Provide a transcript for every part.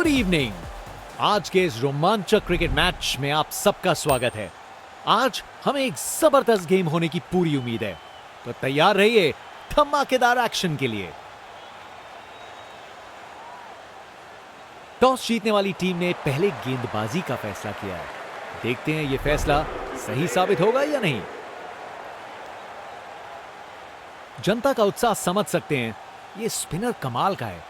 Good evening. आज के इस रोमांचक क्रिकेट मैच में आप सबका स्वागत है। आज हमें एक जबरदस्त गेम होने की पूरी उम्मीद है, तो तैयार रहिए धमाकेदार एक्शन के लिए। टॉस जीतने वाली टीम ने पहले गेंदबाजी का फैसला किया है। देखते हैं यह फैसला सही साबित होगा या नहीं। जनता का उत्साह समझ सकते हैं, यह स्पिनर कमाल का है।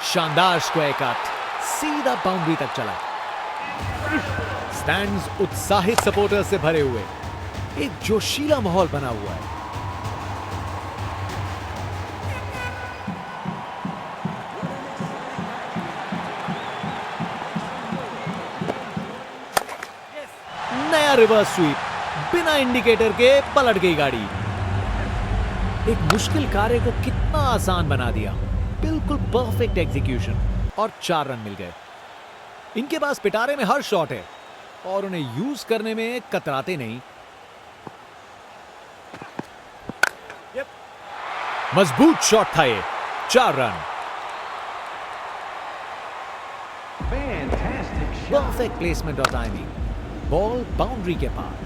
शानदार स्क्वायर कट सीधा बाउंड्री तक चला। स्टैंड्स उत्साहित सपोर्टर्स से भरे हुए, एक जोशीला माहौल बना हुआ है। नया रिवर्स स्वीप, बिना इंडिकेटर के पलट गई गाड़ी। एक मुश्किल कार्य को कितना आसान बना दिया। बिल्कुल परफेक्ट एग्जीक्यूशन और 4 रन मिल गए। इनके पास पिटारे में हर शॉट है और उन्हें यूज करने में कतराते नहीं। मजबूत शॉट था ये, 4 रन। परफेक्ट प्लेसमेंट और टाइमिंग, बॉल बाउंड्री के पार।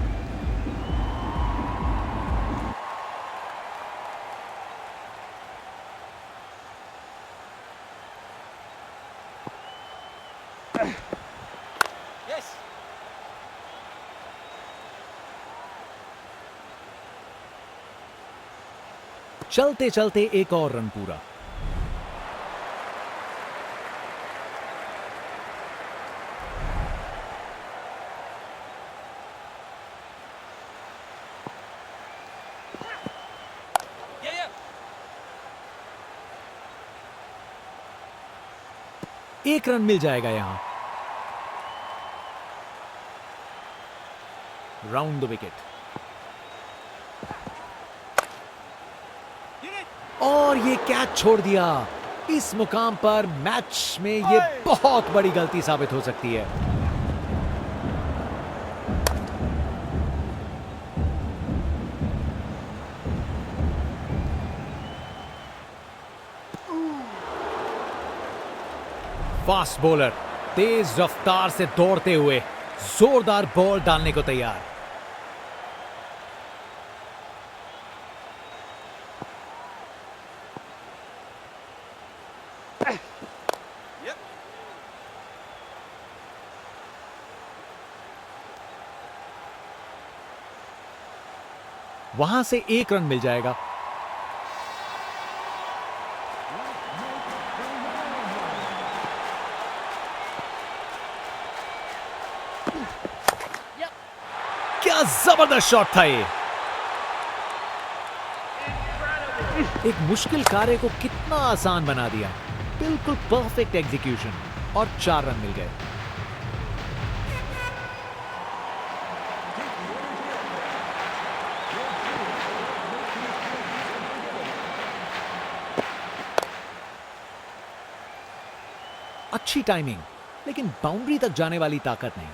चलते चलते एक और रन पूरा। एक रन मिल जाएगा यहां। राउंड द विकेट और ये कैच छोड़ दिया। इस मुकाम पर मैच में ये बहुत बड़ी गलती साबित हो सकती है। फास्ट बॉलर तेज रफ्तार से दौड़ते हुए जोरदार बॉल डालने को तैयार। वहां से एक रन मिल जाएगा। क्या जबरदस्त शॉट था ये। एक मुश्किल कार्य को कितना आसान बना दिया। बिल्कुल परफेक्ट एग्जीक्यूशन और 4 रन मिल गए। अच्छी टाइमिंग, लेकिन बाउंड्री तक जाने वाली ताकत नहीं।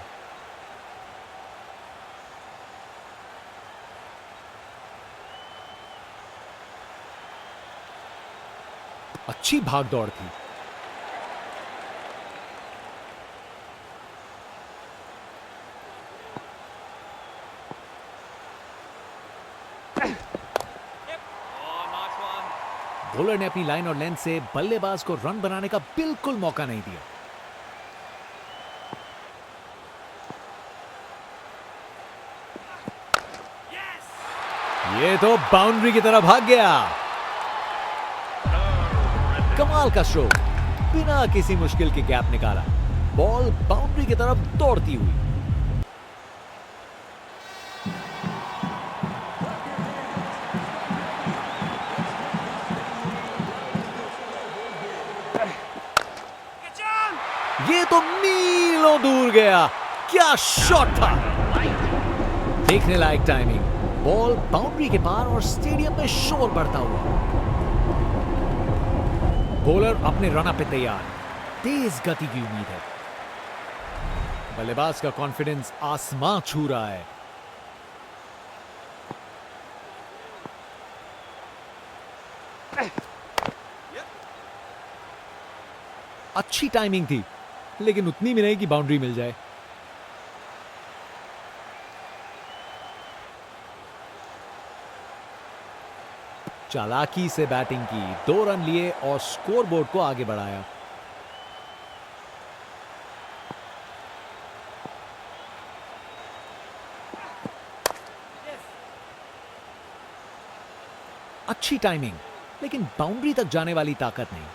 अच्छी भागदौड़ थी। बॉलर ने अपनी लाइन और लेंथ से बल्लेबाज को रन बनाने का बिल्कुल मौका नहीं दिया। ये तो बाउंड्री की तरफ भाग गया। कमाल का स्ट्रोक, बिना किसी मुश्किल के गैप निकाला। बॉल बाउंड्री की तरफ दौड़ती हुई। ये तो मीलों दूर गया। क्या शॉट था। देखने लायक टाइमिंग, बॉल बाउंड्री के पार और स्टेडियम में शोर बढ़ता हुआ। बॉलर अपने रन अप पे तैयार। तेज गति की उम्मीद है। बल्लेबाज का कॉन्फिडेंस आसमां छू रहा है। अच्छी टाइमिंग थी, लेकिन उतनी भी नहीं कि बाउंड्री मिल जाए। चालाकी से बैटिंग की, 2 रन लिए और स्कोरबोर्ड को आगे बढ़ाया। अच्छी टाइमिंग, लेकिन बाउंड्री तक जाने वाली ताकत नहीं।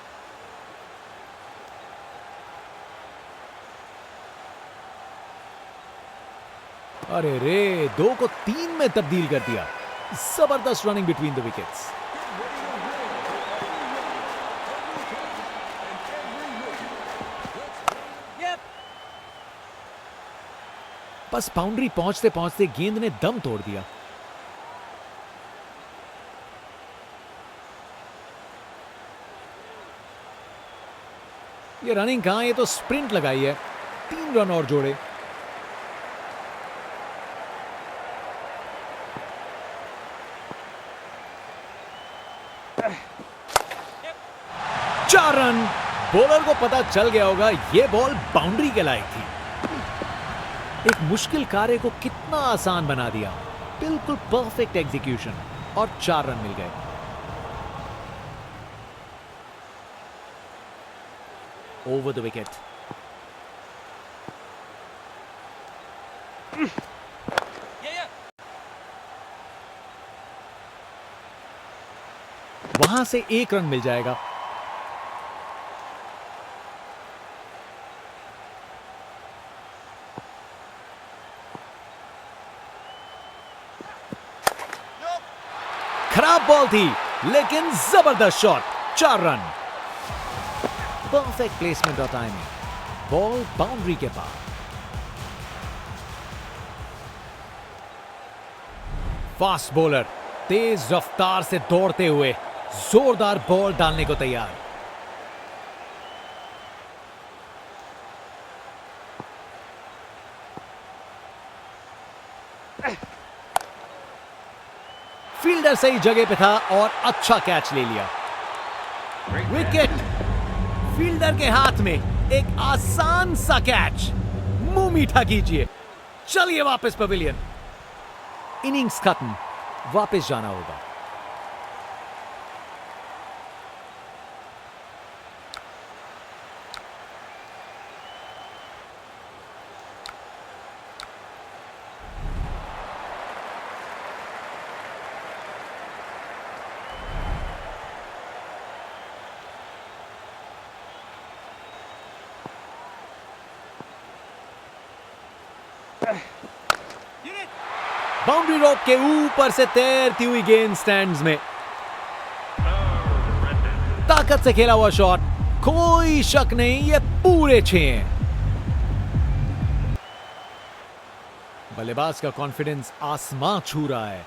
अरे रे, 2 को 3 में तब्दील कर दिया। जबरदस्त रनिंग बिटवीन द विकेट्स। बस बाउंड्री पहुंचते पहुंचते गेंद ने दम तोड़ दिया। ये रनिंग कहां, ये तो स्प्रिंट लगाई है। 3 रन और जोड़े। चार रन। बॉलर को पता चल गया होगा ये बॉल बाउंड्री के लायक थी। एक मुश्किल कार्य को कितना आसान बना दिया। बिल्कुल परफेक्ट एग्जीक्यूशन और 4 रन मिल गए। Over the wicket. वहां से 1 रन मिल जाएगा। खराब बॉल थी, लेकिन जबरदस्त शॉट। 4 रन। परफेक्ट प्लेसमेंट और टाइमिंग। बॉल बाउंड्री के पार। फास्ट बॉलर तेज रफ्तार से दौड़ते हुए जोरदार बॉल डालने को तैयार। फील्डर सही जगह पे था और अच्छा कैच ले लिया। विकेट। फील्डर के हाथ में एक आसान सा कैच। मुंह मीठा कीजिए। चलिए वापस पवेलियन। इनिंग्स खत्म, वापस जाना होगा। बाउंड्री रोप के ऊपर से तैरती हुई गेंद स्टैंड्स में। ताकत से खेला हुआ शॉट, कोई शक नहीं ये पूरे 6 हैं। बल्लेबाज का कॉन्फिडेंस आसमां छू रहा है।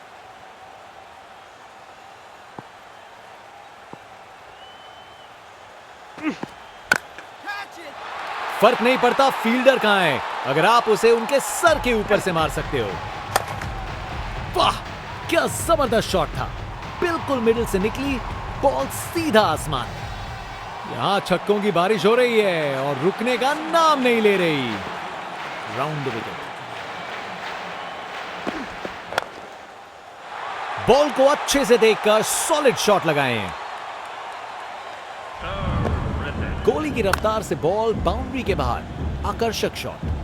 फर्क नहीं पड़ता फील्डर कहां है, अगर आप उसे उनके सर के ऊपर से मार सकते हो। वाह, क्या जबरदस्त शॉट था। बिल्कुल मिडिल से निकली बॉल सीधा आसमान। यहां छक्कों की बारिश हो रही है और रुकने का नाम नहीं ले रही। Round the wicket. बॉल को अच्छे से देखकर सॉलिड शॉट लगाए हैं। गोली की रफ्तार से बॉल बाउंड्री के बाहर। आकर्षक शॉट।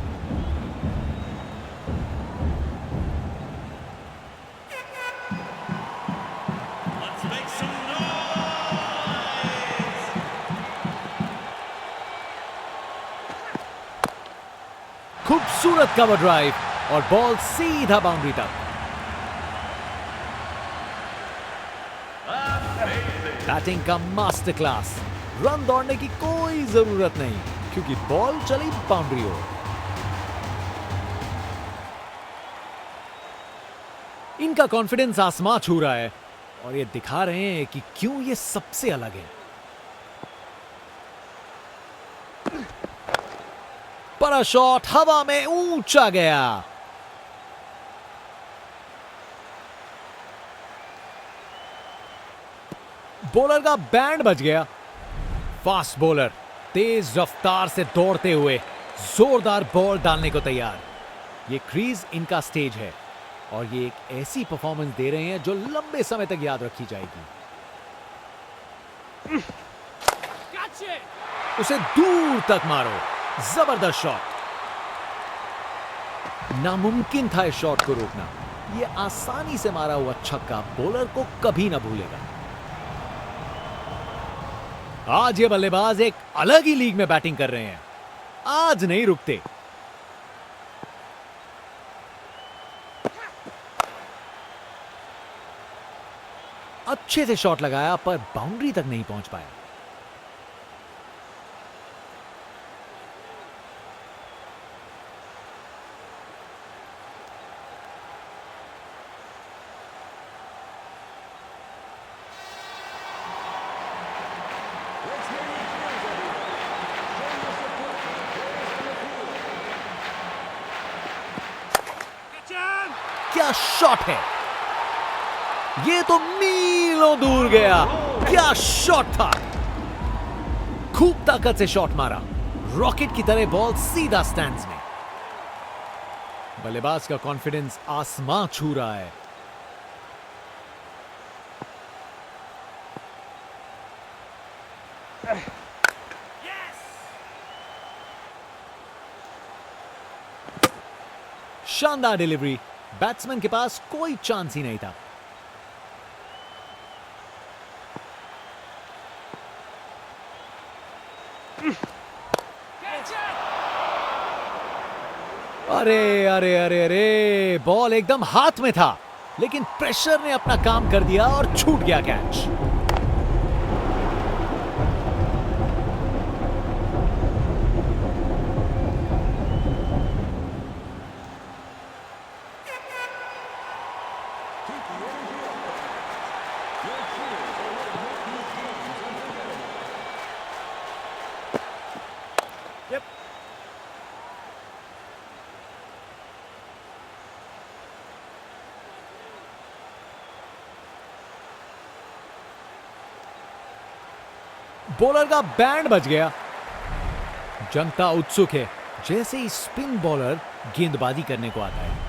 खूबसूरत कवर ड्राइव और बॉल सीधा बाउंड्री तक। बैटिंग का मास्टर क्लास। रन दौड़ने की कोई जरूरत नहीं, क्योंकि बॉल चली बाउंड्री हो। इनका कॉन्फिडेंस आसमां छू रहा है और ये दिखा रहे हैं कि क्यों ये सबसे अलग है। बड़ा शॉट हवा में ऊंचा गया। बॉलर का बैंड बज गया। फास्ट बॉलर तेज रफ्तार से दौड़ते हुए जोरदार बॉल डालने को तैयार। ये क्रीज इनका स्टेज है और ये एक ऐसी परफॉर्मेंस दे रहे हैं जो लंबे समय तक याद रखी जाएगी। उसे दूर तक मारो। जबरदस्त शॉट। नामुमकिन था इस शॉट को रोकना। यह आसानी से मारा हुआ छक्का बॉलर को कभी ना भूलेगा। आज ये बल्लेबाज एक अलग ही लीग में बैटिंग कर रहे हैं। आज नहीं रुकते। अच्छे से शॉट लगाया पर बाउंड्री तक नहीं पहुंच पाया। क्या शॉट है। ये तो मीलों दूर गया। क्या शॉट था। खूब ताकत से शॉट मारा। रॉकेट की तरह बॉल सीधा स्टैंड्स में। बल्लेबाज का कॉन्फिडेंस आसमां छू रहा है। शानदार डिलीवरी। बैट्समैन के पास कोई चांस ही नहीं था। अरे अरे अरे अरे, बॉल एकदम हाथ में था लेकिन प्रेशर ने अपना काम कर दिया और छूट गया कैच। बॉलर का बैंड बज गया। जनता उत्सुक है जैसे ही स्पिन बॉलर गेंदबाजी करने को आता है।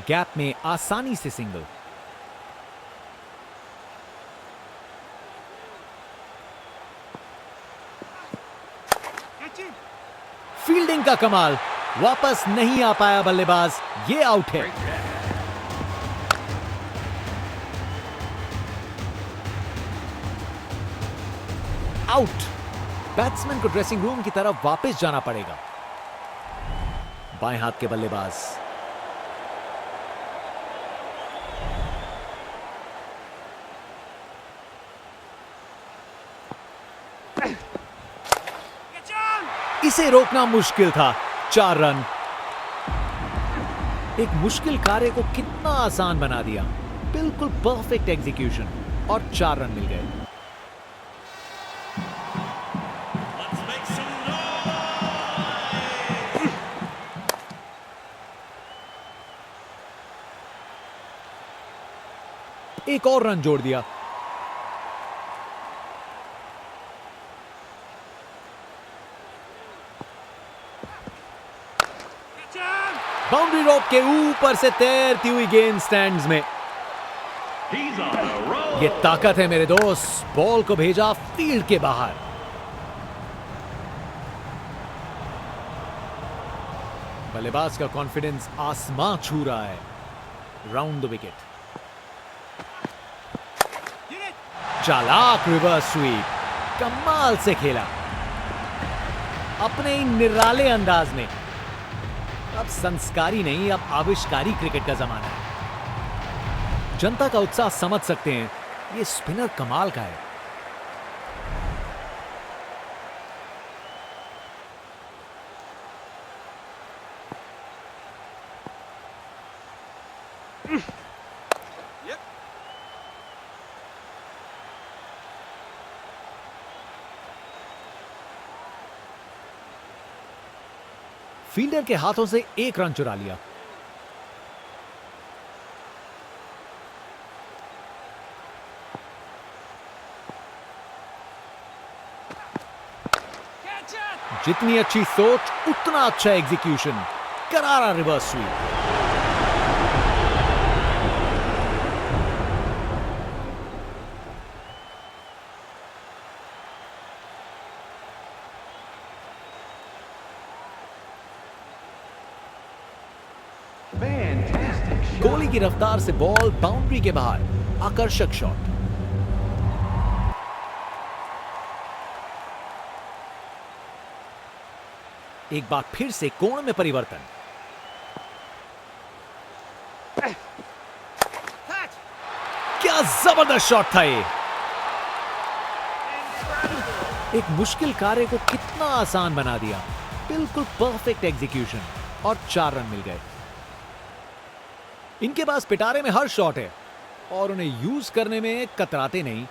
गैप में आसानी से सिंगल। फील्डिंग का कमाल। वापस नहीं आ पाया बल्लेबाज। ये आउट है। आउट। बैट्समैन को ड्रेसिंग रूम की तरफ वापस जाना पड़ेगा। बाएं हाथ के बल्लेबाज। इसे रोकना मुश्किल था। 4 रन। एक मुश्किल कार्य को कितना आसान बना दिया। बिल्कुल परफेक्ट एग्जीक्यूशन और 4 रन मिल गए। एक और रन जोड़ दिया। बाउंड्री रोप के ऊपर से तैरती हुई गेंद स्टैंड्स में। ये ताकत है मेरे दोस्त। बॉल को भेजा फील्ड के बाहर। बल्लेबाज का कॉन्फिडेंस आसमां छू रहा है। Round the wicket. चालाक रिवर्स स्वीप। कमाल से खेला अपने इन निराले अंदाज में। अब संस्कारी नहीं, अब आविष्कारी क्रिकेट का जमाना है। जनता का उत्साह समझ सकते हैं। ये स्पिनर कमाल का है। फील्डर के हाथों से एक रन चुरा लिया। जितनी अच्छी सोच उतना अच्छा एग्जीक्यूशन। करारा रिवर्स स्वीप। कोहली की रफ्तार से बॉल बाउंड्री के बाहर। आकर्षक शॉट। एक बार फिर से कोण में परिवर्तन। क्या जबरदस्त शॉट था ये। एक मुश्किल कार्य को कितना आसान बना दिया। बिल्कुल परफेक्ट एग्जीक्यूशन और 4 रन मिल गए। इनके पास पिटारे में हर शॉट है और उन्हें यूज करने में कतराते नहीं।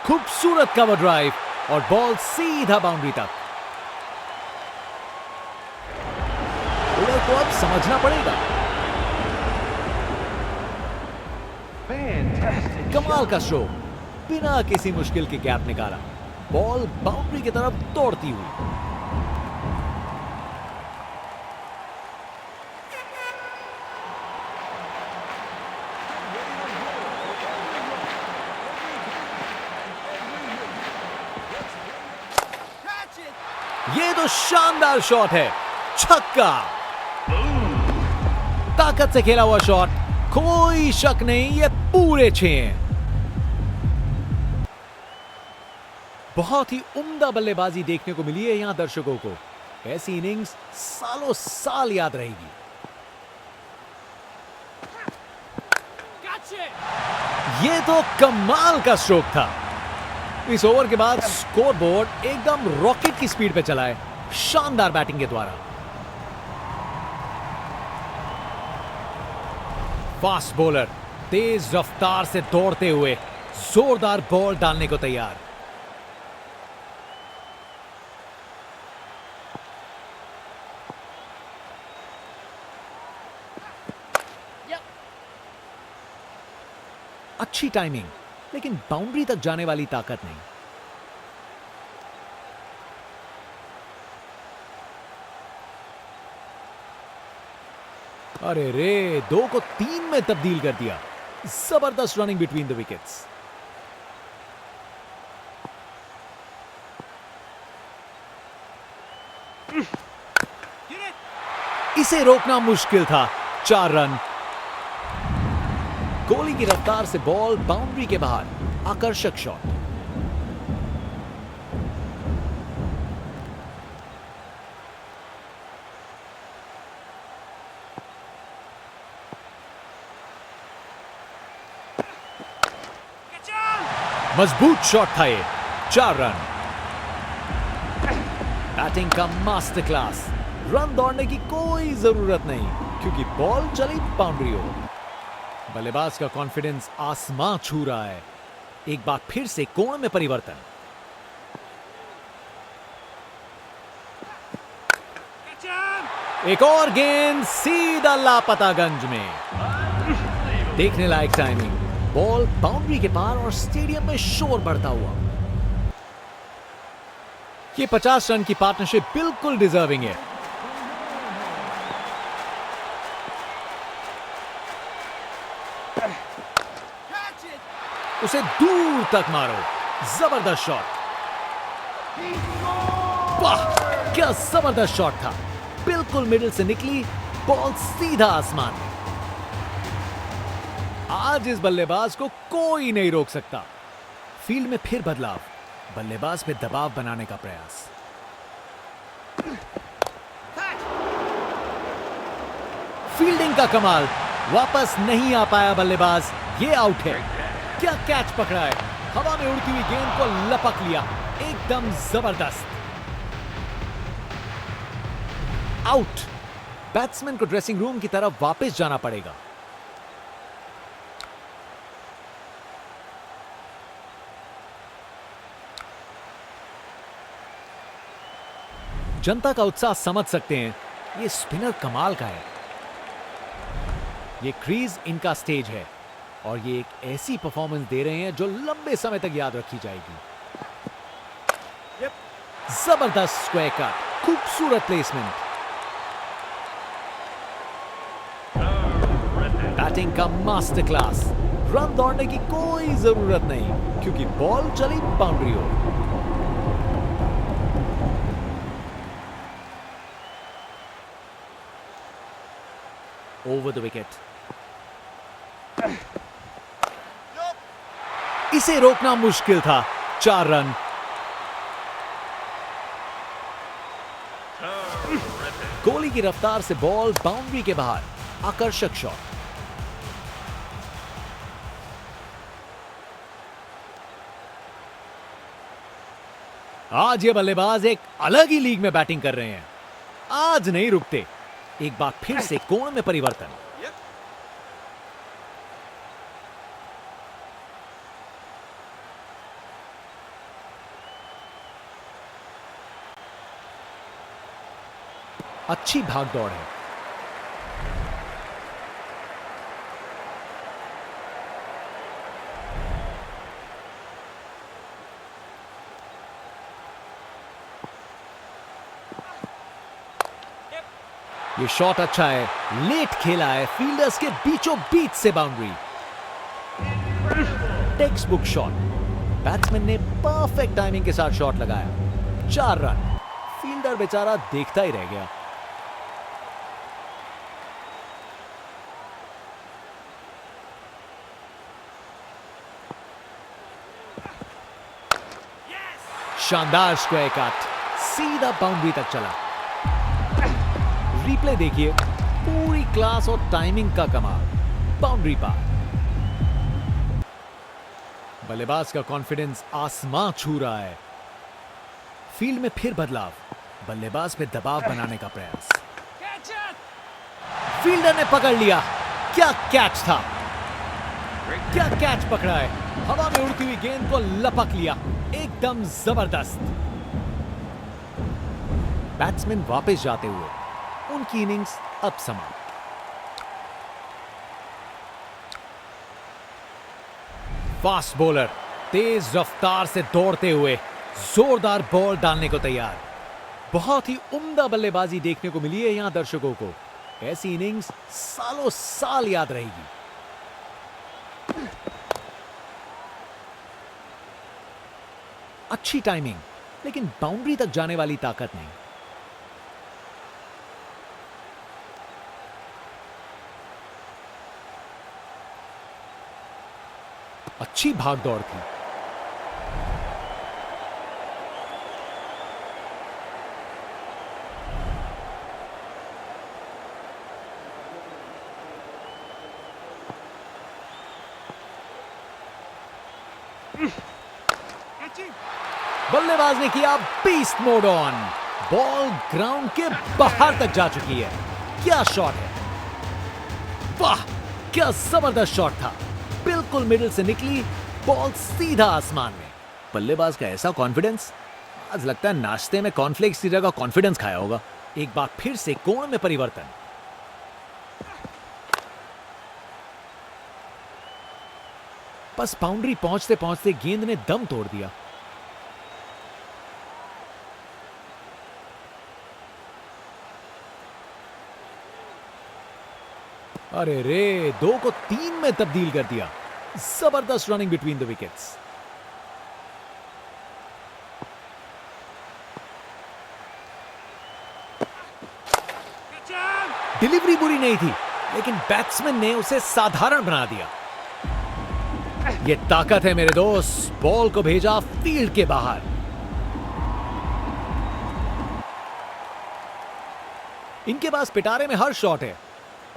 खूबसूरत कवर ड्राइव और बॉल सीधा बाउंड्री तक। बॉलर को अब समझना पड़ेगा। कमाल का स्ट्रोक। बिना किसी मुश्किल के गैप निकाला। बॉल बाउंड्री की तरफ दौड़ती हुई। ये तो शानदार शॉट है। छक्का। ताकत से खेला हुआ शॉट। कोई शक नहीं, ये पूरे 6 हैं। बहुत ही उम्दा बल्लेबाजी देखने को मिली है यहां दर्शकों को। ऐसी इनिंग्स सालों साल याद रहेगी। ये तो कमाल का स्ट्रोक था। इस ओवर के बाद स्कोरबोर्ड एकदम रॉकेट की स्पीड पे चला है। शानदार बैटिंग के द्वारा। फास्ट बॉलर तेज रफ्तार से दौड़ते हुए जोरदार बॉल डालने को तैयार। अच्छी टाइमिंग, लेकिन बाउंड्री तक जाने वाली ताकत नहीं। अरे रे, 2 को 3 में तब्दील कर दिया। जबरदस्त रनिंग बिटवीन द विकेट्स। इसे रोकना मुश्किल था। 4 रन। कोहली की रफ्तार से बॉल बाउंड्री के बाहर। आकर्षक शॉट। मजबूत शॉट था ये। 4 रन। बैटिंग का मास्टर क्लास। रन दौड़ने की कोई जरूरत नहीं, क्योंकि बॉल चली बाउंड्री हो। बल्लेबाज का कॉन्फिडेंस आसमां छू रहा है। एक बार फिर से कोण में परिवर्तन। एक और गेंद सीधा लापतागंज में। देखने लायक टाइमिंग। बॉल बाउंड्री के पार और स्टेडियम में शोर बढ़ता हुआ। ये 50 रन की पार्टनरशिप बिल्कुल डिजर्विंग है। उसे दूर तक मारो। जबरदस्त शॉट। वाह, क्या जबरदस्त शॉट था। बिल्कुल मिडिल से निकली बॉल सीधा आसमान में। आज इस बल्लेबाज को कोई नहीं रोक सकता। फील्ड में फिर बदलाव। बल्लेबाज पे दबाव बनाने का प्रयास। फील्डिंग का कमाल। वापस नहीं आ पाया बल्लेबाज। ये आउट है। क्या कैच पकड़ा है। हवा में उड़ती हुई गेंद को लपक लिया। एकदम जबरदस्त। आउट। बैट्समैन को ड्रेसिंग रूम की तरफ वापस जाना पड़ेगा। जनता का उत्साह समझ सकते हैं, ये स्पिनर कमाल का है। ये क्रीज इनका स्टेज है और ये एक ऐसी परफॉर्मेंस दे रहे हैं जो लंबे समय तक याद रखी जाएगी। जबरदस्त स्क्वायर कट, खूबसूरत प्लेसमेंट। बैटिंग का मास्टर क्लास। रन दौड़ने की कोई जरूरत नहीं क्योंकि बॉल चली बाउंड्री ओर। Over the wicket. इसे रोकना मुश्किल था। 4 रन। कोहली की रफ्तार से बॉल बाउंड्री के बाहर। आकर्षक शॉट। आज ये बल्लेबाज एक अलग ही लीग में बैटिंग कर रहे हैं। आज नहीं रुकते। एक बार फिर से कोण में परिवर्तन। अच्छी भागदौड़ है। ये शॉट अच्छा है, लेट खेला है, फील्डर्स के बीचों बीच से boundary. Text book shot. Batsman ने परफेक्ट टाइमिंग के साथ शॉट लगाया। 4 रन। फील्डर बेचारा देखता ही रह गया। शानदार स्क्वायर कट, सीधा बाउंड्री तक चला। रिप्ले देखिए, पूरी क्लास और टाइमिंग का कमाल। बाउंड्री पार। बल्लेबाज का कॉन्फिडेंस आसमां छू रहा है। फील्ड में फिर बदलाव। बल्लेबाज पे दबाव बनाने का प्रयास। फील्डर ने पकड़ लिया। क्या कैच था। क्या कैच पकड़ा है। हवा में उड़ती हुई गेंद को लपक लिया। एकदम जबरदस्त। बैट्समैन वापस जाते हुए। उनकी इनिंग्स अब समाप्त। फास्ट बॉलर तेज रफ्तार से दौड़ते हुए जोरदार बॉल डालने को तैयार। बहुत ही उम्दा बल्लेबाजी देखने को मिली है यहां दर्शकों को। ऐसी इनिंग्स सालों साल याद रहेगी। अच्छी टाइमिंग, लेकिन बाउंड्री तक जाने वाली ताकत नहीं। अच्छी भागदौड़ थी। बल्लेबाज ने किया beast mode on. Ball ground के बाहर तक जा चुकी है। क्या शॉट है। वाह, क्या जबरदस्त शॉट था। बिल्कुल मिडिल से निकली बॉल सीधा आसमान में। बल्लेबाज का ऐसा कॉन्फिडेंस, आज लगता है नाश्ते में कॉर्नफ्लेक्स की जगह कॉन्फिडेंस खाया होगा। एक बार फिर से कोण में परिवर्तन। बस बाउंड्री पहुंचते पहुंचते गेंद ने दम तोड़ दिया। अरे रे, 2 को 3 में तब्दील कर दिया। जबरदस्त running between the wickets. Delivery बुरी नहीं थी, लेकिन बैट्समैन ने उसे साधारण बना दिया। ये ताकत है मेरे दोस्त। बॉल को भेजा फील्ड के बाहर। इनके पास पिटारे में हर शॉट है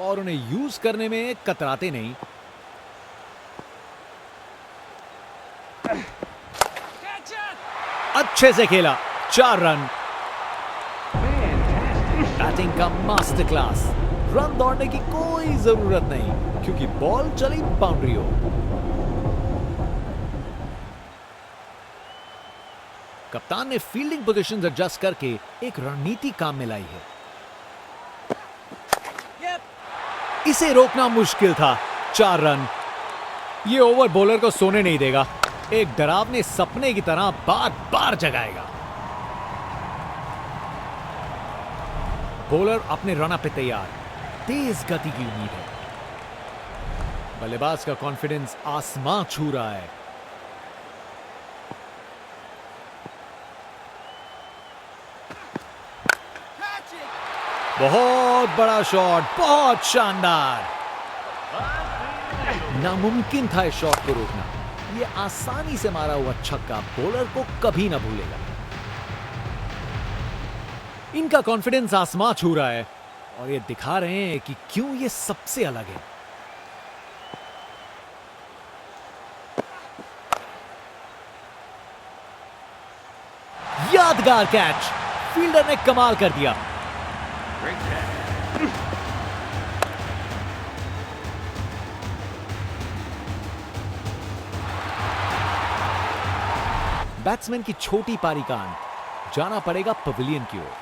और उन्हें यूज करने में कतराते नहीं। अच्छे से खेला। 4 रन। बैटिंग का मास्टर क्लास। रन दौड़ने की कोई जरूरत नहीं क्योंकि बॉल चली बाउंड्री हो। कप्तान ने फील्डिंग पोजीशंस एडजस्ट करके एक रणनीति काम में लाई है। इसे रोकना मुश्किल था। 4 रन। ये ओवर बॉलर को सोने नहीं देगा, एक डरावने सपने की तरह बार बार जगाएगा। बॉलर अपने रन पे तैयार, तेज गति की उम्मीद है। बल्लेबाज का कॉन्फिडेंस आसमां छू रहा है। बहुत बड़ा शॉट, बहुत शानदार। नामुमकिन था इस शॉट को रोकना। यह आसानी से मारा हुआ छक्का बॉलर को कभी ना भूलेगा। इनका कॉन्फिडेंस आसमां छू रहा है और ये दिखा रहे हैं कि क्यों ये सबसे अलग है। यादगार कैच, फील्डर ने कमाल कर दिया। बैट्समैन की छोटी पारी का अंत, जाना पड़ेगा पवेलियन की ओर।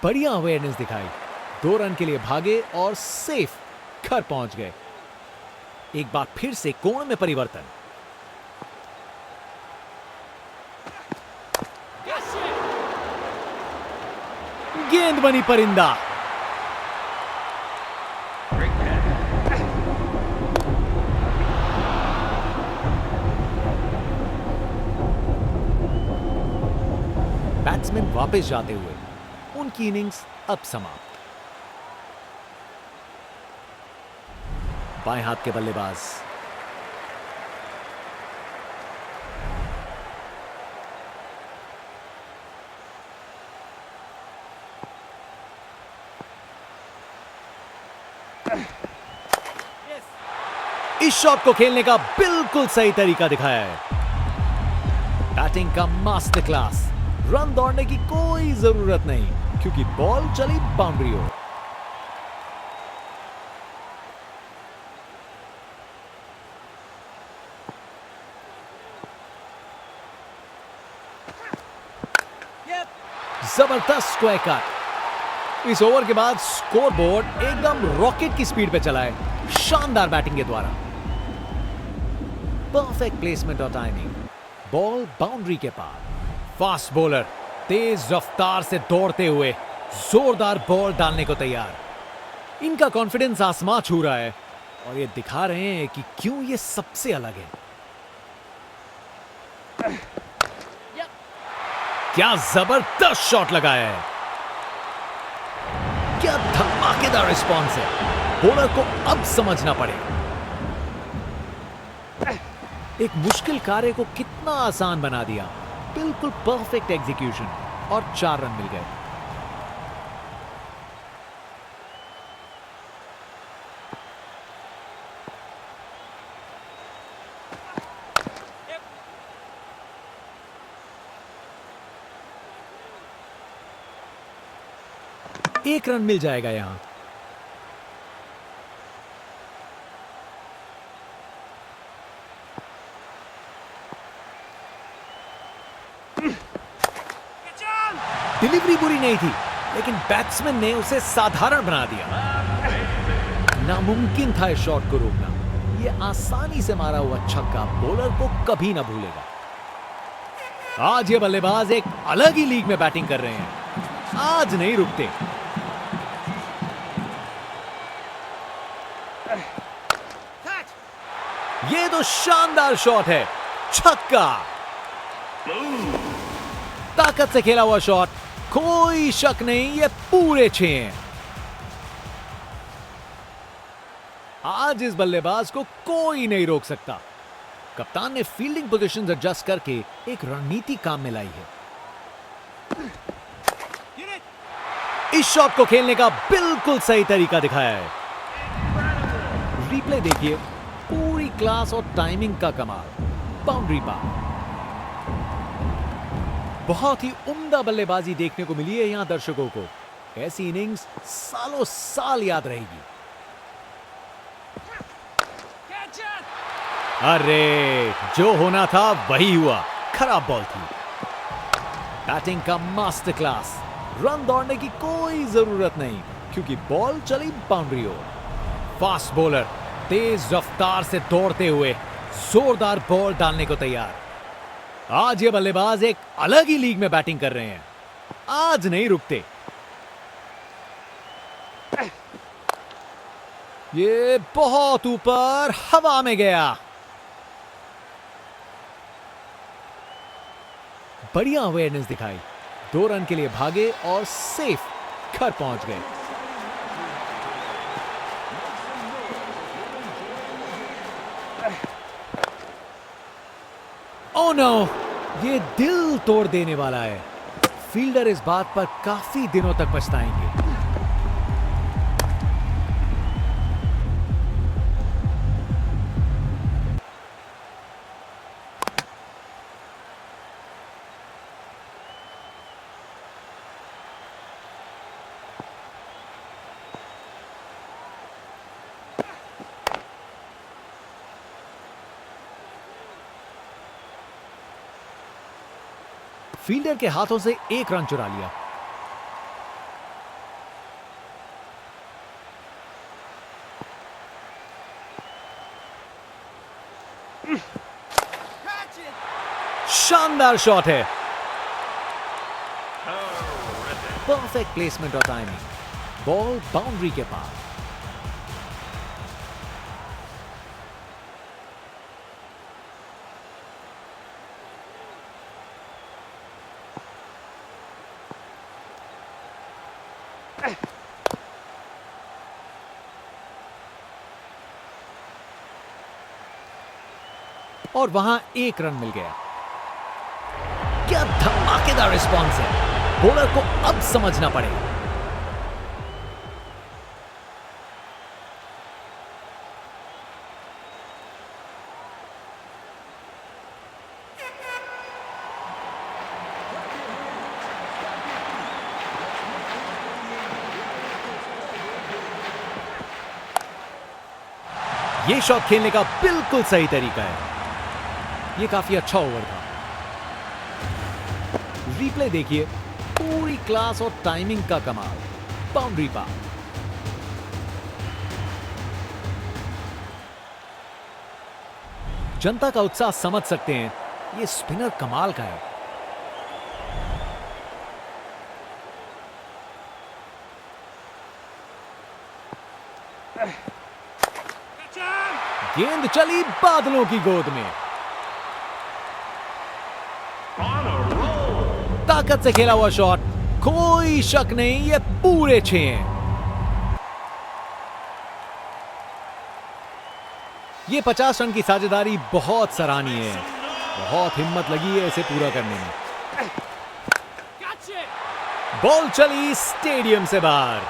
बढ़िया अवेयरनेस दिखाई। 2 रन के लिए भागे और सेफ घर पहुंच गए। एक बार फिर से कोण में परिवर्तन। गेंद बनी परिंदा। बैट्समैन वापस जाते हुए, उनकी इनिंग्स अब समाप्त। बाएं हाथ के बल्लेबाज इस शॉट को खेलने का बिल्कुल सही तरीका दिखाया है। बैटिंग का मास्टर क्लास। रन दौड़ने की कोई जरूरत नहीं क्योंकि बॉल चली बाउंड्री हो। जबरदस्त स्क्वायर कट। इस ओवर के बाद स्कोरबोर्ड एकदम रॉकेट की स्पीड पे चला है, शानदार बैटिंग के द्वारा। परफेक्ट प्लेसमेंट और टाइमिंग। बॉल बाउंड्री के पार। फास्ट बॉलर तेज रफ्तार से दौड़ते हुए जोरदार बॉल डालने को तैयार। इनका कॉन्फिडेंस आसमां छू रहा है और ये दिखा रहे हैं कि क्यों ये सबसे अलग है। क्या जबरदस्त शॉट लगाया है। क्या धमाकेदार रिस्पॉन्स है। बॉलर को अब समझना पड़ेगा। एक मुश्किल कार्य को कितना आसान बना दिया। बिल्कुल परफेक्ट एग्जीक्यूशन और 4 रन मिल गए। एक रन मिल जाएगा यहां। डिलीवरी बुरी नहीं थी, लेकिन बैट्समैन ने उसे साधारण बना दिया। नामुमकिन था इस शॉट को रोकना। यह आसानी से मारा हुआ छक्का बॉलर को कभी ना भूलेगा। आज ये बल्लेबाज एक अलग ही लीग में बैटिंग कर रहे हैं। आज नहीं रुकते। ये तो शानदार शॉट है, छक्का। ताकत से खेला हुआ शॉट, कोई शक नहीं, ये पूरे 6 हैं। आज इस बल्लेबाज को कोई नहीं रोक सकता। कप्तान ने फील्डिंग पोजीशंस एडजस्ट करके एक रणनीति काम में लाई है। इस शॉट को खेलने का बिल्कुल सही तरीका दिखाया है। रिप्ले देखिए, पूरी क्लास और टाइमिंग का कमाल। बाउंड्री पार। बहुत ही उम्दा बल्लेबाजी देखने को मिली है यहां दर्शकों को। ऐसी इनिंग्स सालों साल याद रहेगी। अरे, जो होना था वही हुआ। खराब बॉल थी। बैटिंग का मास्टर क्लास। रन दौड़ने की कोई जरूरत नहीं क्योंकि बॉल चली बाउंड्री ओर। फास्ट बॉलर तेज रफ्तार से दौड़ते हुए जोरदार बॉल डालने को तैयार। आज ये बल्लेबाज एक अलग ही लीग में बैटिंग कर रहे हैं। आज नहीं रुकते। ये बहुत ऊपर हवा में गया। बढ़िया अवेयरनेस दिखाई। 2 रन के लिए भागे और सेफ घर पहुंच गए। ओह नो, ये दिल तोड़ देने वाला है। फील्डर इस बात पर काफी दिनों तक पछताएंगे। फील्डर के हाथों से 1 रन चुरा लिया। शानदार शॉट है। परफेक्ट प्लेसमेंट और टाइमिंग। बॉल बाउंड्री के पार। और वहां 1 रन मिल गया। क्या धमाकेदार रिस्पॉन्स है। बॉलर को अब समझना पड़ेगा। यह शॉट खेलने का बिल्कुल सही तरीका है। यह काफी अच्छा ओवर था। रिप्ले देखिए, पूरी क्लास और टाइमिंग का कमाल। बाउंड्री पार। जनता का उत्साह समझ सकते हैं। यह स्पिनर कमाल का है। गेंद चली बादलों की गोद में। ताकत से खेला हुआ शॉट। कोई शक नहीं, ये पूरे 6 हैं। ये 50 रन की साझेदारी बहुत सराहनीय है। बहुत हिम्मत लगी है इसे पूरा करने में। बॉल चली स्टेडियम से बाहर।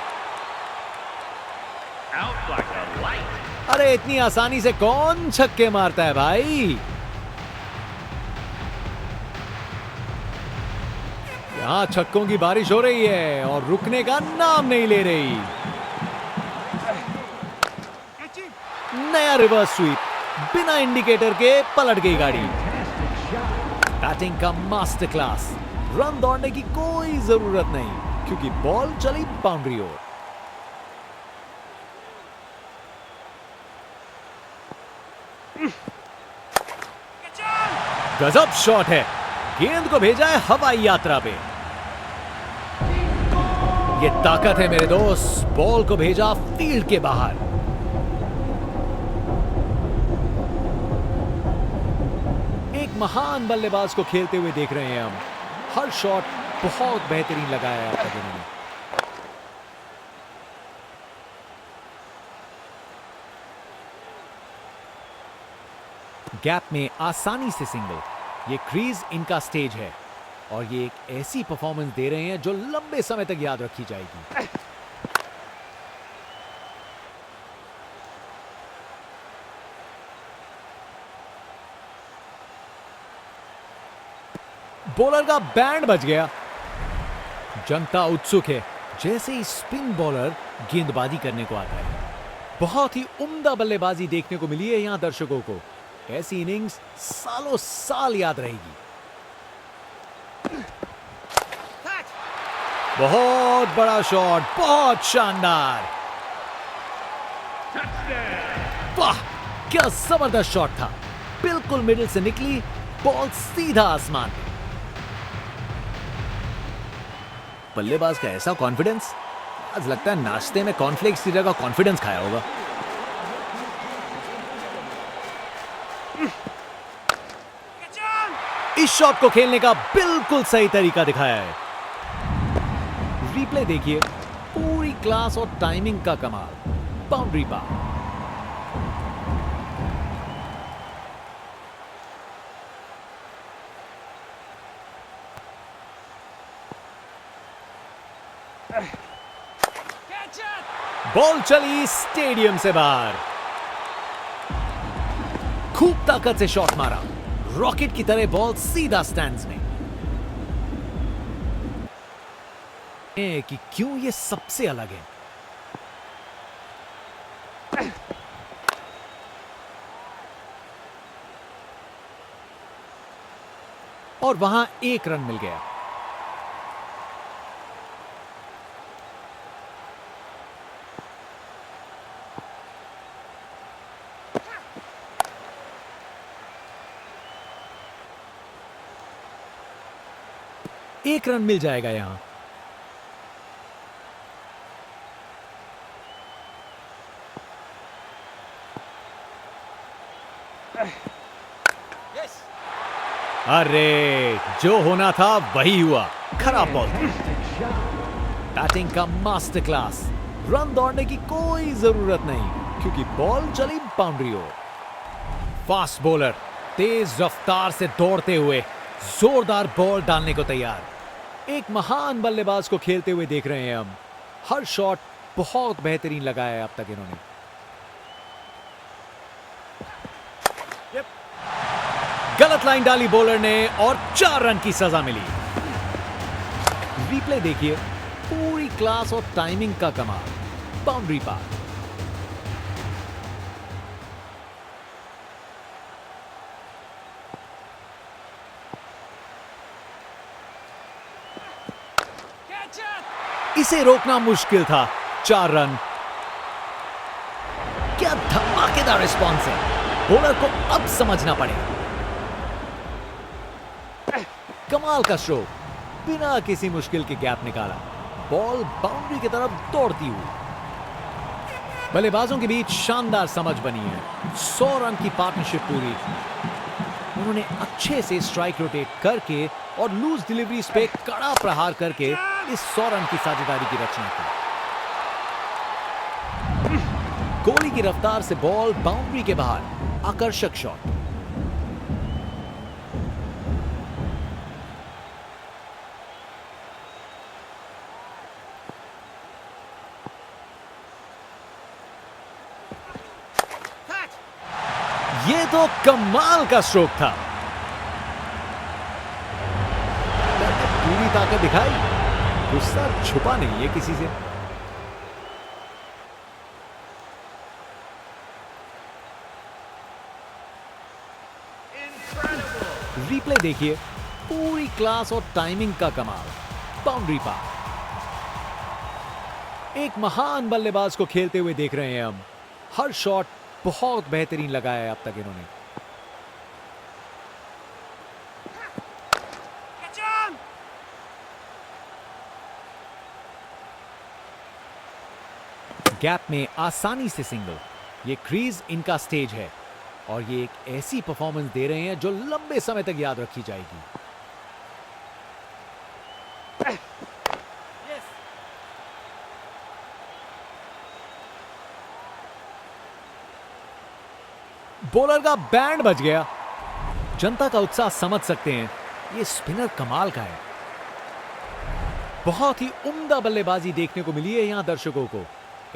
अरे, इतनी आसानी से कौन छक्के मारता है भाई। यहां छक्कों की बारिश हो रही है और रुकने का नाम नहीं ले रही। नया रिवर्स स्वीप। बिना इंडिकेटर के पलट गई गाड़ी। बैटिंग का मास्टर क्लास। रन दौड़ने की कोई जरूरत नहीं क्योंकि बॉल चली बाउंड्री ओर। गजब शॉट है। गेंद को भेजा है हवाई यात्रा पे। ये ताकत है मेरे दोस्त। बॉल को भेजा फील्ड के बाहर। एक महान बल्लेबाज को खेलते हुए देख रहे हैं हम। हर शॉट बहुत बेहतरीन लगाया है आप लोगों ने। गैप में आसानी से सिंगल। ये क्रीज इनका स्टेज है और ये एक ऐसी परफॉर्मेंस दे रहे हैं जो लंबे समय तक याद रखी जाएगी। बॉलर का बैंड बज गया। जनता उत्सुक है जैसे ही स्पिन बॉलर गेंदबाजी करने को आता है। बहुत ही उम्दा बल्लेबाजी देखने को मिली है यहां दर्शकों को। ऐसी इनिंग्स सालों साल याद रहेगी। बहुत बड़ा शॉट, बहुत शानदार। वाह, क्या जबरदस्त शॉट था। बिल्कुल मिडिल से निकली बॉल सीधा आसमान में। बल्लेबाज का ऐसा कॉन्फिडेंस, आज लगता है नाश्ते में कॉर्नफ्लेक्स की जगह कॉन्फिडेंस खाया होगा। इस शॉट को खेलने का बिल्कुल सही तरीका दिखाया है। रिप्ले देखिए, पूरी क्लास और टाइमिंग का कमाल। बाउंड्री पार। बॉल चली स्टेडियम से बाहर। खूब ताकत से शॉट मारा। रॉकेट की तरह बॉल सीधा स्टैंड्स में। कि क्यों ये सबसे अलग है। और वहां एक रन मिल गया। एक रन मिल जाएगा यहां। अरे, जो होना था वही हुआ। खराब बॉल। बैटिंग का मास्टर क्लास। रन दौड़ने की कोई जरूरत नहीं क्योंकि बॉल चली बाउंड्री ओर। फास्ट बॉलर तेज रफ्तार से दौड़ते हुए जोरदार बॉल डालने को तैयार। एक महान बल्लेबाज को खेलते हुए देख रहे हैं हम। हर शॉट बहुत बेहतरीन लगाया है अब तक इन्होंने। गलत लाइन डाली बॉलर ने और 4 रन की सजा मिली। रिप्ले देखिए, पूरी क्लास और टाइमिंग का कमाल। बाउंड्री पार। इसे रोकना मुश्किल था। 4 रन। क्या धमाकेदार रिस्पॉन्स है। बॉलर को अब समझना पड़ेगा। कमाल का स्ट्रोक, बिना किसी मुश्किल के गैप निकाला। बॉल बाउंड्री की तरफ दौड़ती हुई। बल्लेबाजों के बीच शानदार समझ बनी है। 100 रन की पार्टनरशिप पूरी। उन्होंने अच्छे से स्ट्राइक रोटेट करके और लूज डिलीवरीज पे कड़ा प्रहार करके इस 100 रन की साझेदारी की रचना की। कोहली की रफ्तार से बॉल बाउंड्री के बाहर। आकर्षक शॉट। ये तो कमाल का स्ट्रोक था। पूरी ताकत दिखाई। गुस्सा छुपा नहीं है किसी से। रिप्ले देखिए, पूरी क्लास और टाइमिंग का कमाल। बाउंड्री पार। एक महान बल्लेबाज को खेलते हुए देख रहे हैं हम। हर शॉट बहुत बेहतरीन लगाया है अब तक इन्होंने। गैप में आसानी से सिंगल। ये क्रीज इनका स्टेज है और ये एक ऐसी परफॉर्मेंस दे रहे हैं जो लंबे समय तक याद रखी जाएगी। बॉलर का बैंड बज गया। जनता का उत्साह समझ सकते हैं, ये स्पिनर कमाल का है। बहुत ही उम्दा बल्लेबाजी देखने को मिली है यहां दर्शकों को।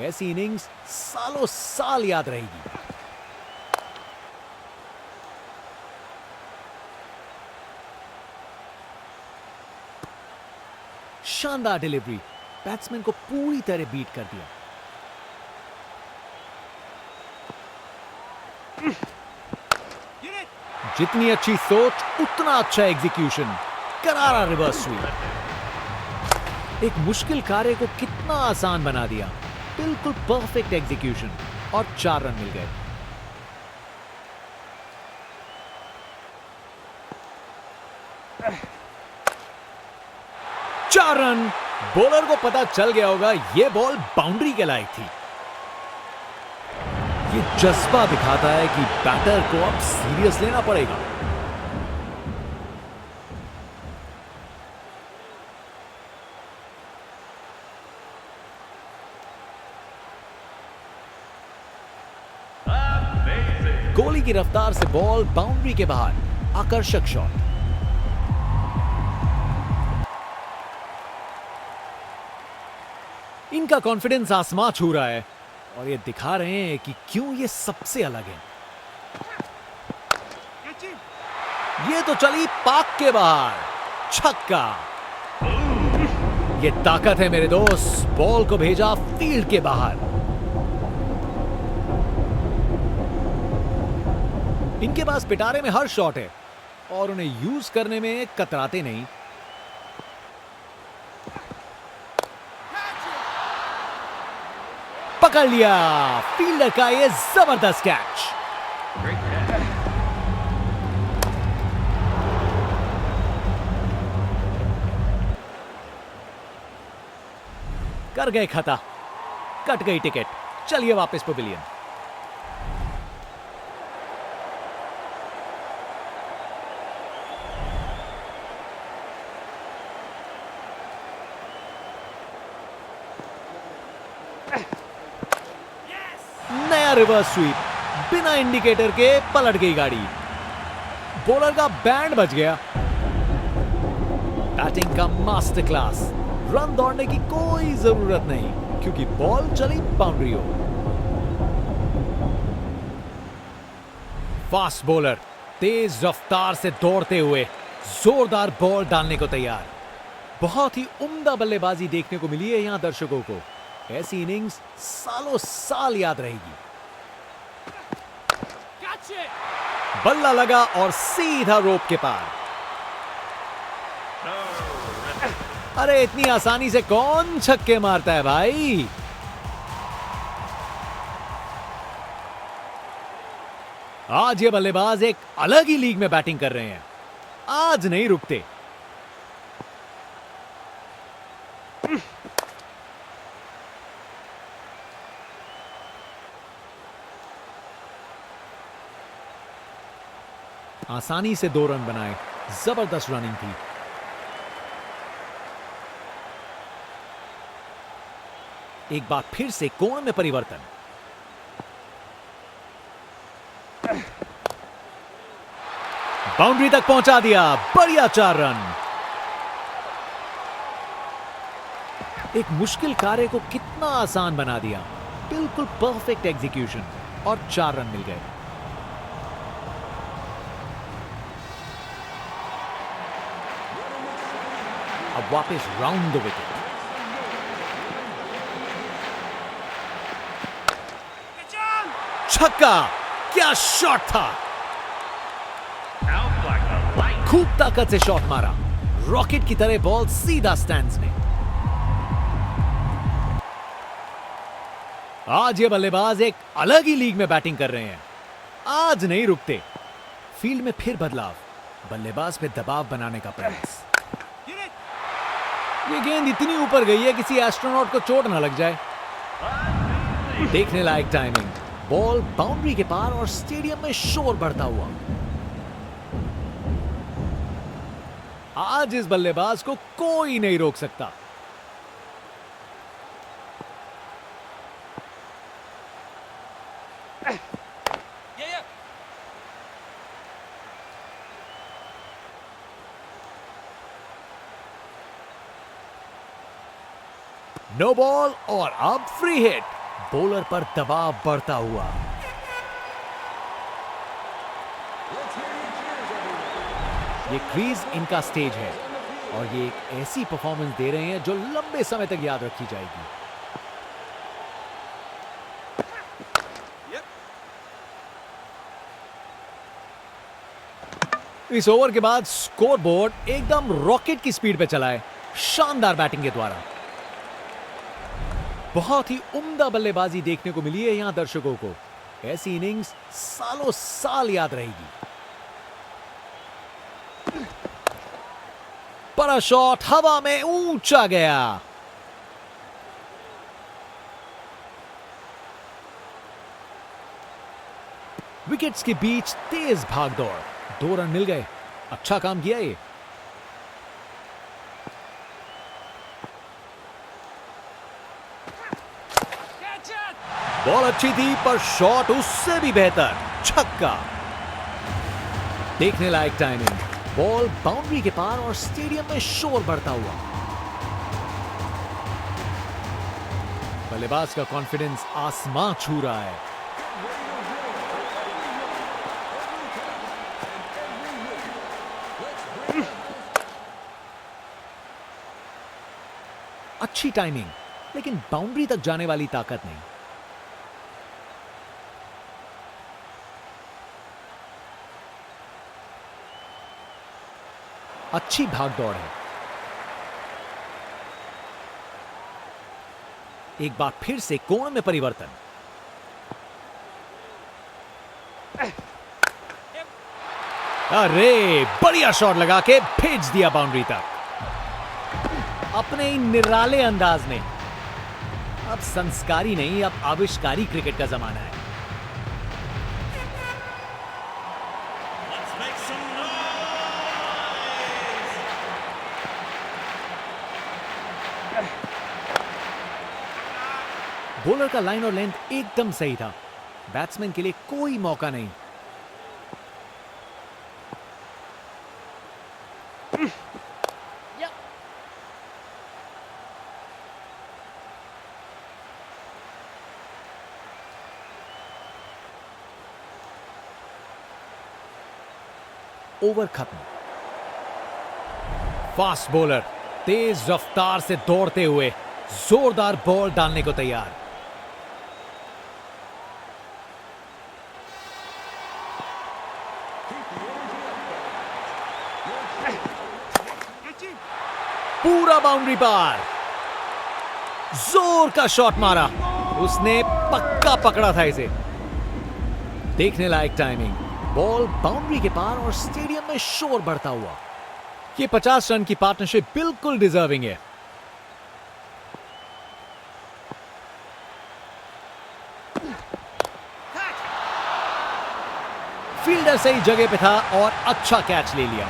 ऐसी इनिंग्स सालों साल याद रहेगी। शानदार डिलीवरी, बैट्समैन को पूरी तरह बीट कर दिया। जितनी अच्छी सोच उतना अच्छा एग्जीक्यूशन। करारा रिवर्स स्वीप। एक मुश्किल कार्य को कितना आसान बना दिया। बिल्कुल परफेक्ट एग्जीक्यूशन और 4 रन मिल गए। चार रन। बॉलर को पता चल गया होगा यह बॉल बाउंड्री के लायक थी। ये जज्बा दिखाता है कि बैटर को अब सीरियस लेना पड़ेगा। गोली की रफ्तार से बॉल बाउंड्री के बाहर। आकर्षक शॉट। इनका कॉन्फिडेंस आसमां छू रहा है और ये दिखा रहे हैं कि क्यों ये सबसे अलग है। ये तो चली पाक के बाहर। छक्का। ये ताकत है मेरे दोस्त। बॉल को भेजा फील्ड के बाहर। इनके पास पिटारे में हर शॉट है और उन्हें यूज करने में कतराते नहीं। पकड़ लिया। फील्डर का ये जबरदस्त कैच। कर गए खता। कट गई टिकट। चलिए वापस पवेलियन। नया रिवर्स स्वीप। बिना इंडिकेटर के पलट गई गाड़ी। बॉलर का बैंड बज गया। बैटिंग का मास्टर क्लास। रन दौड़ने की कोई जरूरत नहीं क्योंकि बॉल चली बाउंड्री हो। फास्ट बॉलर तेज रफ्तार से दौड़ते हुए जोरदार बॉल डालने को तैयार। बहुत ही उम्दा बल्लेबाजी देखने को मिली है यहां दर्शकों को। ऐसी इनिंग्स सालों साल याद रहेगी। बल्ला लगा और सीधा रोप के पार। अरे इतनी आसानी से कौन छक्के मारता है भाई। आज ये बल्लेबाज एक अलग ही लीग में बैटिंग कर रहे हैं। आज नहीं रुकते। आसानी से 2 रन बनाए। जबरदस्त रनिंग थी। एक बार फिर से कोण में परिवर्तन। बाउंड्री तक पहुंचा दिया। बढ़िया 4 रन। एक मुश्किल कार्य को कितना आसान बना दिया। बिल्कुल परफेक्ट एग्जीक्यूशन और 4 रन मिल गए। अब वापस राउंड द विकेट। छक्का। क्या शॉट था। खूब ताकत से शॉट मारा। रॉकेट की तरह बॉल सीधा स्टैंड्स में। आज ये बल्लेबाज एक अलग ही लीग में बैटिंग कर रहे हैं। आज नहीं रुकते। फील्ड में फिर बदलाव। बल्लेबाज पे दबाव बनाने का प्रयास। ये गेंद इतनी ऊपर गई है किसी एस्ट्रोनॉट को चोट ना लग जाए। देखने लायक टाइमिंग। बॉल बाउंड्री के पार और स्टेडियम में शोर बढ़ता हुआ। आज इस बल्लेबाज को कोई नहीं रोक सकता। नो बॉल और अब फ्री हिट। बॉलर पर दबाव बढ़ता हुआ। ये क्रीज इनका स्टेज है और ये एक ऐसी परफॉर्मेंस दे रहे हैं जो लंबे समय तक याद रखी जाएगी। इस ओवर के बाद स्कोर बोर्ड एकदम रॉकेट की स्पीड पे चला है, शानदार बैटिंग के द्वारा। बहुत ही उम्दा बल्लेबाजी देखने को मिली है यहां दर्शकों को। ऐसी इनिंग्स सालों साल याद रहेगी। बड़ा शॉट हवा में ऊंचा गया। विकेट्स के बीच तेज भागदौड़। 2 रन मिल गए। अच्छा काम किया ये। बॉल अच्छी थी पर शॉट उससे भी बेहतर। छक्का। देखने लायक टाइमिंग। बॉल बाउंड्री के पार और स्टेडियम में शोर बढ़ता हुआ। बल्लेबाज का कॉन्फिडेंस आसमां छू रहा है। अच्छी टाइमिंग, लेकिन बाउंड्री तक जाने वाली ताकत नहीं। अच्छी भागदौड़ है। एक बार फिर से कोण में परिवर्तन। अरे बढ़िया शॉट लगा के भेज दिया बाउंड्री तक अपने ही निराले अंदाज में। अब संस्कारी नहीं, अब आविष्कारी क्रिकेट का जमाना है। बॉलर का लाइन और लेंथ एकदम सही था। बैट्समैन के लिए कोई मौका नहीं। ओवर खत्म। फास्ट बॉलर तेज रफ्तार से दौड़ते हुए जोरदार बॉल डालने को तैयार। पूरा बाउंड्री पार। जोर का शॉट मारा। उसने पक्का पकड़ा था इसे। देखने लायक टाइमिंग। बॉल बाउंड्री के पार और स्टेडियम में शोर बढ़ता हुआ। ये 50 रन की पार्टनरशिप बिल्कुल डिजर्विंग है। फील्डर सही जगह पे था और अच्छा कैच ले लिया।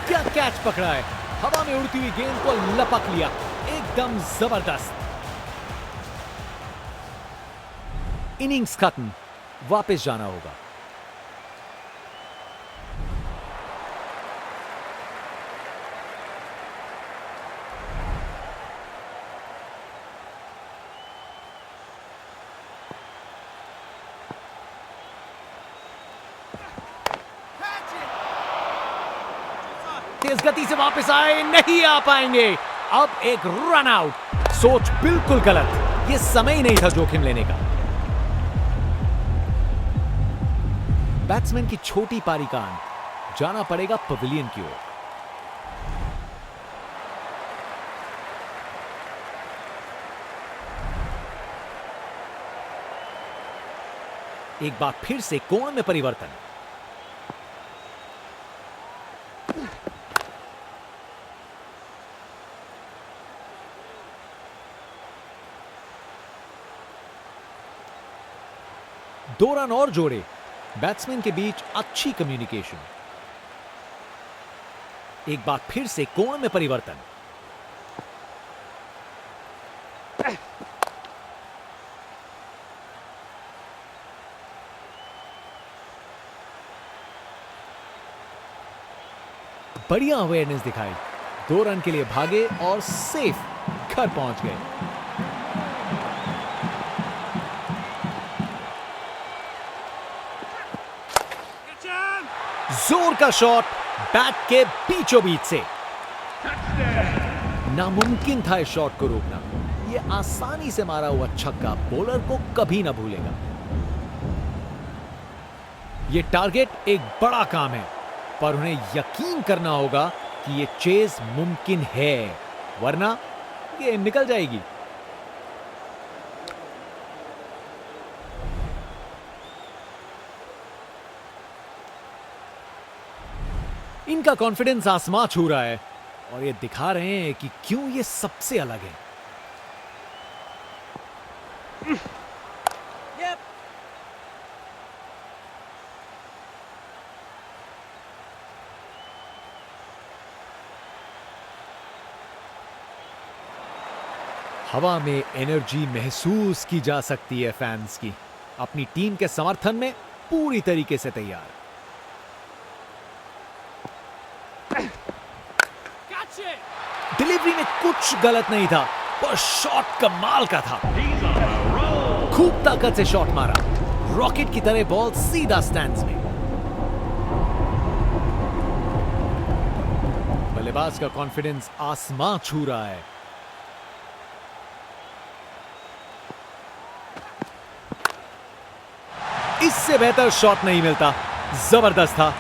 क्या कैच पकड़ा है। हवा में उड़ती हुई गेंद को लपक लिया। एकदम जबरदस्त। इनिंग्स खत्म। वापस जाना होगा। तेज गति से वापस आए, नहीं आ पाएंगे। अब एक रन आउट। सोच बिल्कुल गलत। यह समय ही नहीं था जोखिम लेने का। बैट्समैन की छोटी पारी का अंत। जाना पड़ेगा पवेलियन की ओर। एक बार फिर से कोण में परिवर्तन। दो रन और जोड़े। बैट्समैन के बीच अच्छी कम्युनिकेशन। एक बार फिर से कोण में परिवर्तन। बढ़िया अवेयरनेस दिखाई। 2 रन के लिए भागे और सेफ। घर पहुंच गए। जोर का शॉट बैट के बीचों बीच से। नामुमकिन था इस शॉट को रोकना। यह आसानी से मारा हुआ छक्का बॉलर को कभी ना भूलेगा। यह टारगेट एक बड़ा काम है, पर उन्हें यकीन करना होगा कि यह चेज मुमकिन है, वरना ये निकल जाएगी। इनका कॉन्फिडेंस आसमां छू रहा है और ये दिखा रहे हैं कि क्यों ये सबसे अलग है। हवा में एनर्जी महसूस की जा सकती है फैंस की, अपनी टीम के समर्थन में पूरी तरीके से तैयार। डिलीवरी में कुछ गलत नहीं था, पर शॉट कमाल का था। खूब ताकत से शॉट मारा, रॉकेट की तरह बॉल सीधा स्टैंड्स में। बल्लेबाज का कॉन्फिडेंस आसमां छू रहा है। इससे बेहतर शॉट नहीं मिलता, जबरदस्त था।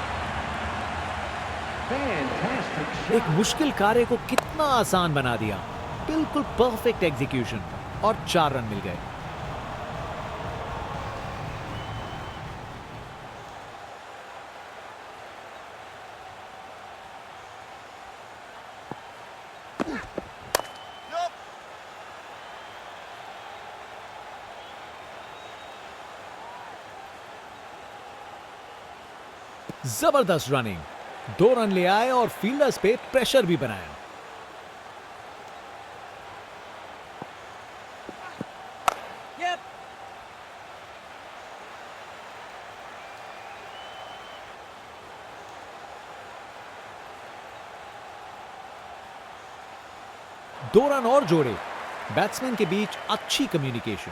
एक मुश्किल कार्य को कितना आसान बना दिया। बिल्कुल परफेक्ट एग्जीक्यूशन और 4 रन मिल गए। जबरदस्त रनिंग, 2 रन ले आए और फील्डर्स पे प्रेशर भी बनाया। दो रन और जोड़े। बैट्समैन के बीच अच्छी कम्युनिकेशन।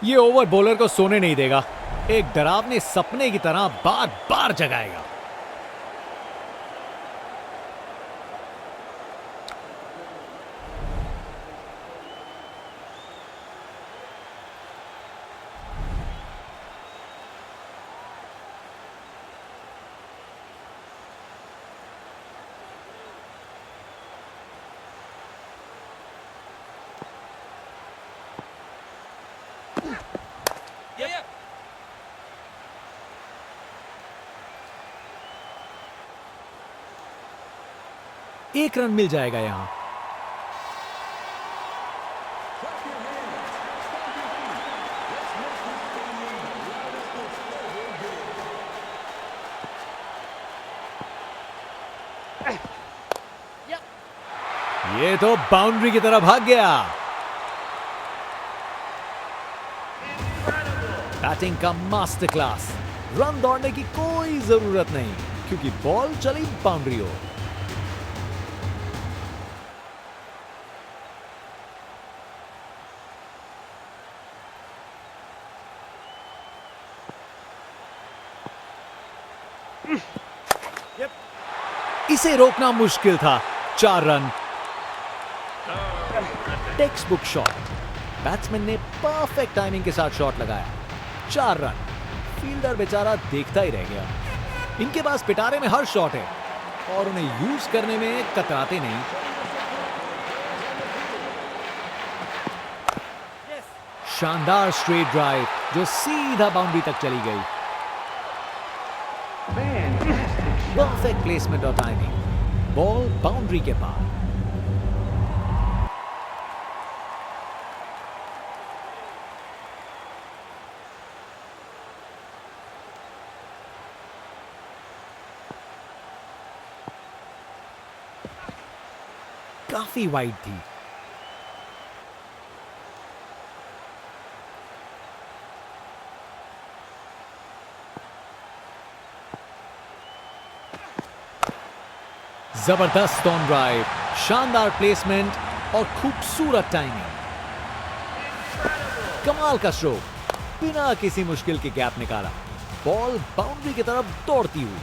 ये ओवर बॉलर को सोने नहीं देगा, एक डरावने सपने की तरह बार बार जगाएगा। एक रन मिल जाएगा यहां। ये तो बाउंड्री की तरफ भाग गया। बैटिंग का मास्टर क्लास। रन दौड़ने की कोई जरूरत नहीं, क्योंकि बॉल चली बाउंड्री हो। इसे रोकना मुश्किल था। 4 run. Text book shot. Batsman ने परफेक्ट टाइमिंग के साथ शॉट लगाया। 4 रन। फील्डर बेचारा देखता ही रह गया। इनके पास पिटारे में हर शॉट है और उन्हें यूज करने में कतराते नहीं। शानदार स्ट्रेट ड्राइव जो सीधा बाउंड्री तक चली गई। परफेक्ट प्लेसमेंट और टाइमिंग। बॉल बाउंड्री के पार। काफी वाइड थी। जबरदस्त ऑन ड्राइव, शानदार प्लेसमेंट और खूबसूरत टाइमिंग। कमाल का स्ट्रोक, बिना किसी मुश्किल के गैप निकाला, बॉल बाउंड्री की तरफ दौड़ती हुई।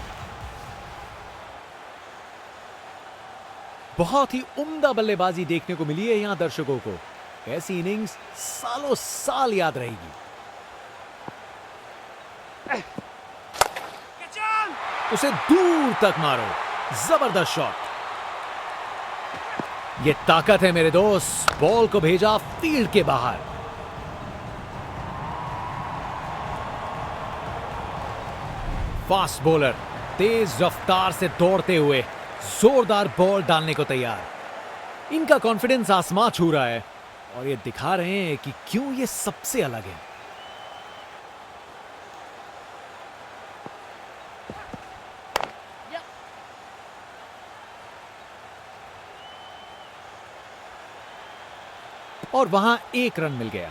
बहुत ही उम्दा बल्लेबाजी देखने को मिली है यहां दर्शकों को। ऐसी इनिंग्स सालों साल याद रहेगी। उसे दूर तक मारो, जबरदस्त शॉट। ये ताकत है मेरे दोस्त, बॉल को भेजा फील्ड के बाहर। फास्ट बॉलर तेज रफ्तार से दौड़ते हुए जोरदार बॉल डालने को तैयार। इनका कॉन्फिडेंस आसमां छू रहा है और ये दिखा रहे हैं कि क्यों ये सबसे अलग है। और वहां एक रन मिल गया।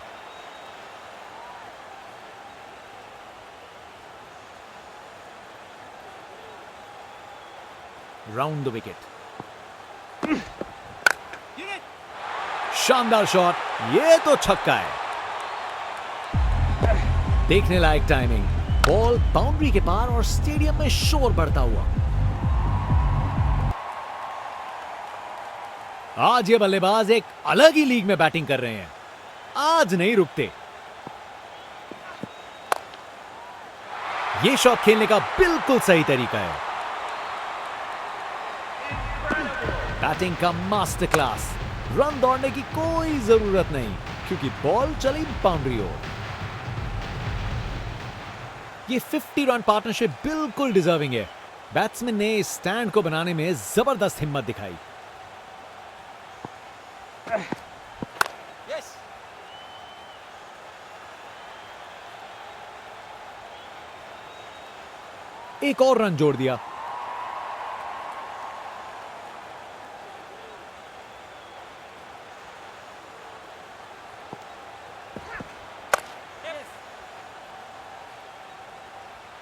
राउंड द विकेट, शानदार शॉट, ये तो छक्का है। देखने लायक टाइमिंग, बॉल बाउंड्री के पार और स्टेडियम में शोर बढ़ता हुआ। आज ये बल्लेबाज एक अलग ही लीग में बैटिंग कर रहे हैं, आज नहीं रुकते। ये शॉट खेलने का बिल्कुल सही तरीका है। बैटिंग का मास्टर क्लास, रन दौड़ने की कोई जरूरत नहीं क्योंकि बॉल चली बाउंड्री ओर। ये 50 रन पार्टनरशिप बिल्कुल डिजर्विंग है। बैट्समैन ने इस स्टैंड को बनाने में जबरदस्त हिम्मत दिखाई। एक और रन जोड़ दिया।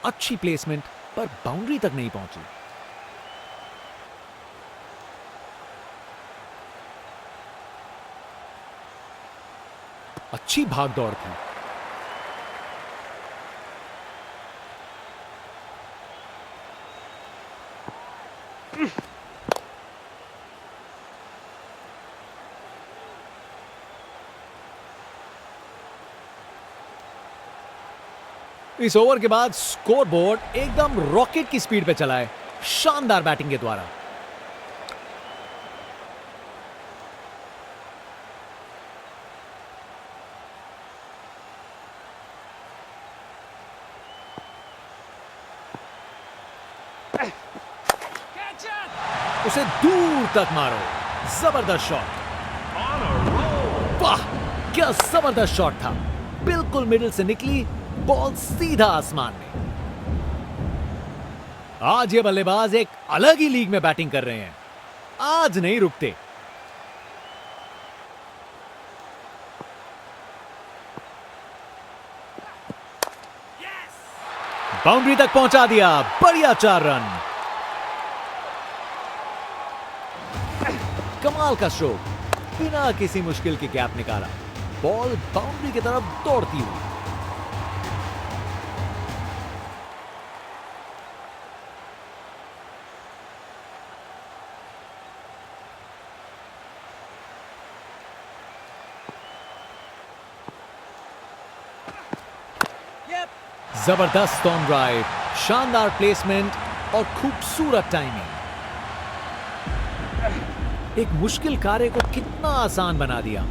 अच्छी प्लेसमेंट पर बाउंड्री तक नहीं पहुंची। अच्छी भाग दौड़ थी। इस ओवर के बाद स्कोरबोर्ड एकदम रॉकेट की स्पीड पे चला है, शानदार बैटिंग के द्वारा। उसे दूर तक मारो, जबरदस्त शॉट। वाह, क्या जबरदस्त शॉट था। बिल्कुल मिडिल से निकली बॉल सीधा आसमान में। आज ये बल्लेबाज एक अलग ही लीग में बैटिंग कर रहे हैं, आज नहीं रुकते। बाउंड्री तक पहुंचा दिया, बढ़िया 4 रन। कमाल का स्ट्रोक, बिना किसी मुश्किल के गैप निकाला, बॉल बाउंड्री की तरफ दौड़ती हुई। जबरदस्त ऑन ड्राइव, शानदार प्लेसमेंट और खूबसूरत टाइमिंग। एक मुश्किल कार्य को कितना आसान बना दिया।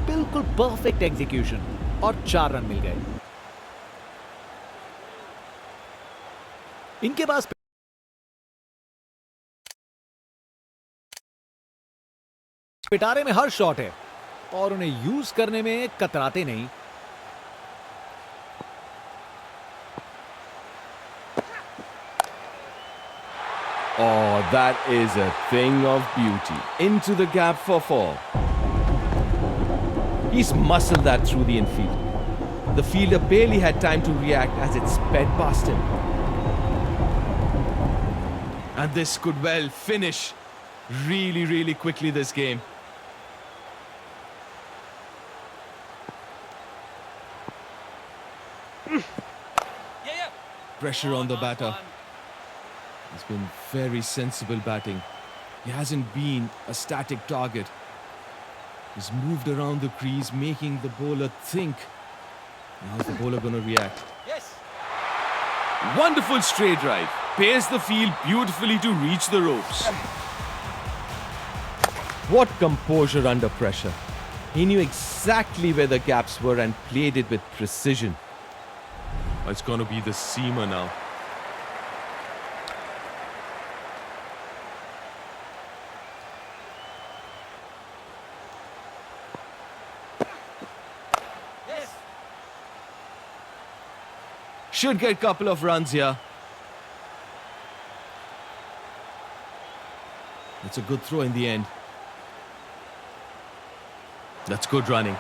बिल्कुल परफेक्ट एग्जीक्यूशन और 4 रन मिल गए। इनके पास पिटारे में हर शॉट है और उन्हें यूज करने में कतराते नहीं। और That is a thing of beauty. Into the gap for four. He's muscled that through the infield. The fielder barely had time to react as it sped past him. And this could well finish really quickly this game. Pressure on the batter. He's been very sensible batting. He hasn't been a static target. He's moved around the crease, making the bowler think. How's the bowler going to react? Yes. Wonderful straight drive. Pairs the field beautifully to reach the ropes. What composure under pressure. He knew exactly where the gaps were and played it with precision. It's going to be the seamer now. Yes. Should get a couple of runs here. It's a good throw in the end. That's good running.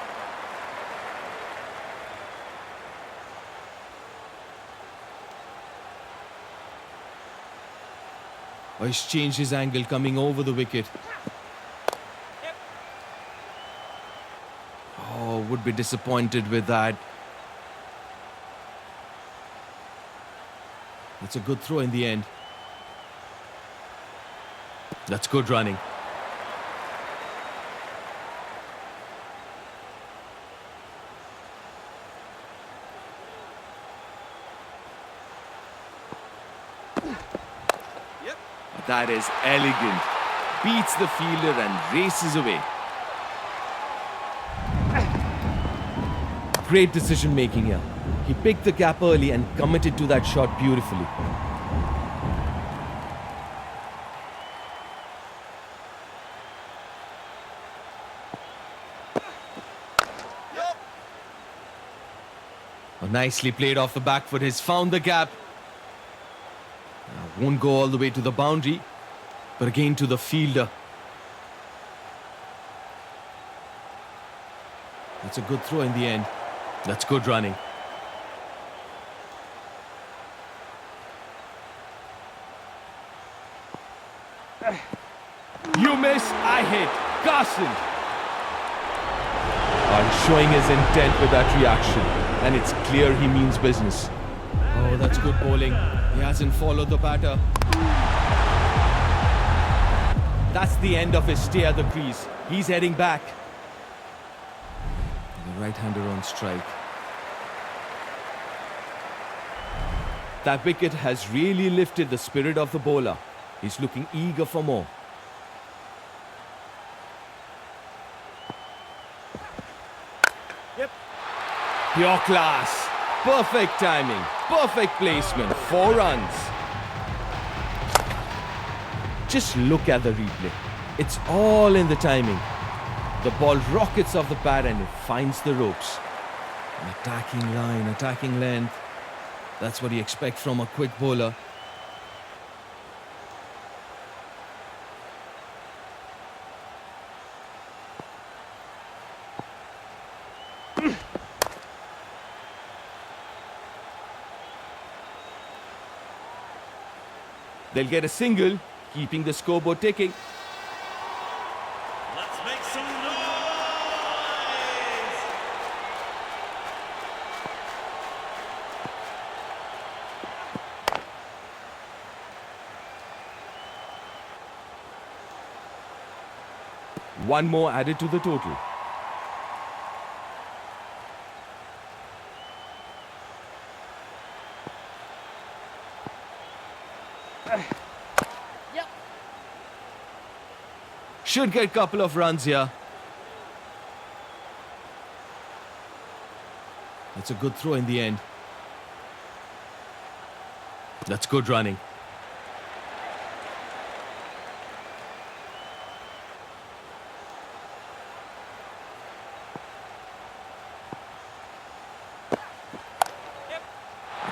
Oh, he's changed his angle coming over the wicket. Oh, would be disappointed with that. It's a good throw in the end. That's good running. That is elegant. Beats the fielder and races away. Great decision making here. He picked the gap early and committed to that shot beautifully. Oh, nicely played off the back foot. He's found the gap. Won't go all the way to the boundary, but again to the fielder. That's a good throw in the end. That's good running. You miss, I hit. Carson. Showing his intent with that reaction, and it's clear he means business. Oh, that's good bowling. He hasn't followed the batter. That's the end of his stay at the crease. He's heading back. The right-hander on strike. That wicket has really lifted the spirit of the bowler. He's looking eager for more. Yep. Pure class. Perfect timing. Perfect placement. 4 runs. Just look at the replay. It's all in the timing. The ball rockets off the pad and it finds the ropes. An attacking line, attacking length. That's what you expect from a quick bowler. They'll get a single, keeping the scoreboard ticking. Let's make some noise. One more added to the total. Yep. Should get a couple of runs here. That's a good throw in the end. That's good running.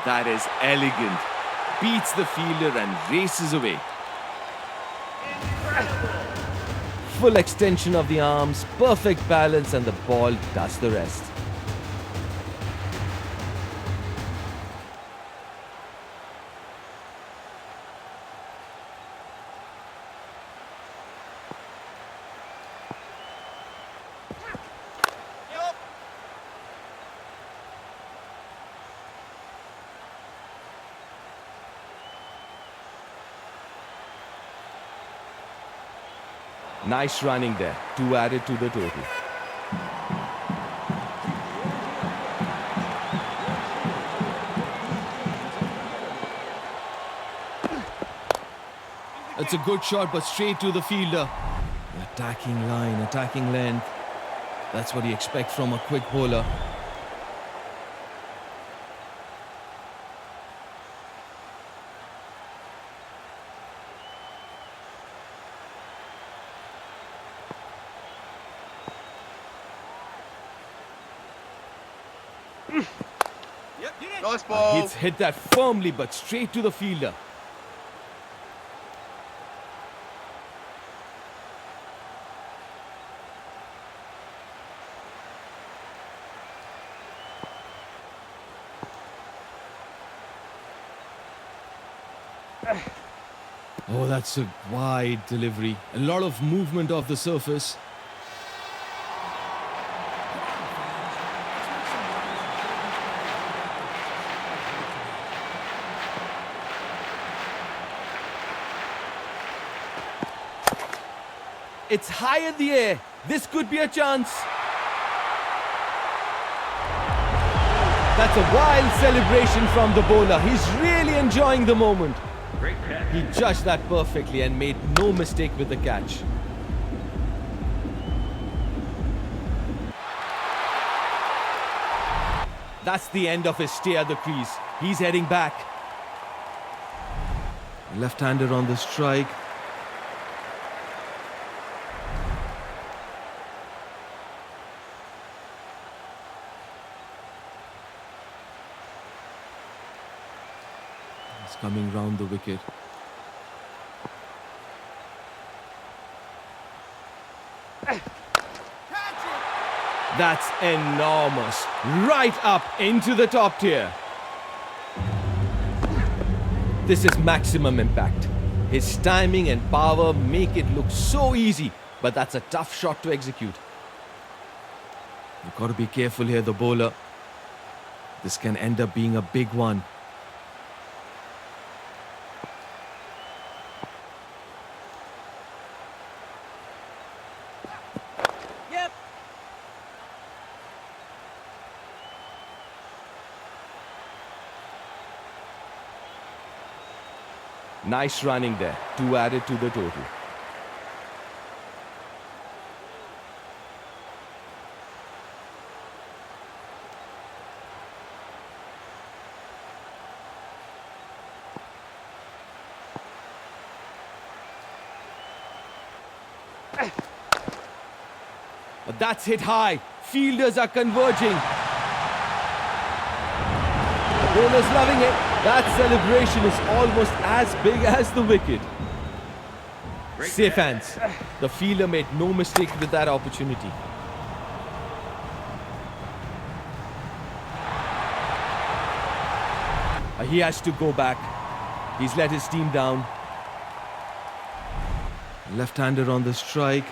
That is elegant. Beats the fielder and races away. Full extension of the arms, perfect balance, and the ball does the rest. Nice running there. 2 added to the total. It's a good shot, but straight to the fielder. Attacking line, attacking length. That's what you expect from a quick bowler. Nice ball. It's hit that firmly, but straight to the fielder. Oh, that's a wide delivery. A lot of movement off the surface. It's high in the air. This could be a chance. That's a wild celebration from the bowler. He's really enjoying the moment. He judged that perfectly and made no mistake with the catch. That's the end of his stay at the crease. He's heading back. Left-hander on the strike. He's coming round the wicket. That's enormous. Right up into the top tier. This is maximum impact. His timing and power make it look so easy, but that's a tough shot to execute. You've got to be careful here, the bowler. This can end up being a big one. Yep. Nice running there. 2 added to the total. But that's hit high. Fielders are converging. The bowler's loving it. That celebration is almost as big as the wicket. Safe hands. The fielder made no mistake with that opportunity. He has to go back. He's let his team down. Left-hander on the strike.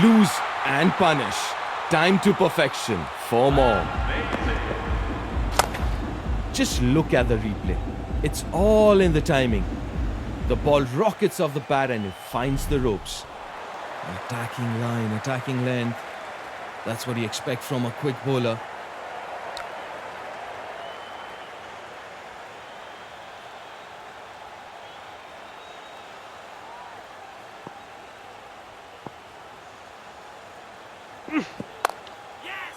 Lose and punish. Time to perfection. 4 more. Just look at the replay. It's all in the timing. The ball rockets off the bat and it finds the ropes. Attacking line, attacking length. That's what you expect from a quick bowler. Yes.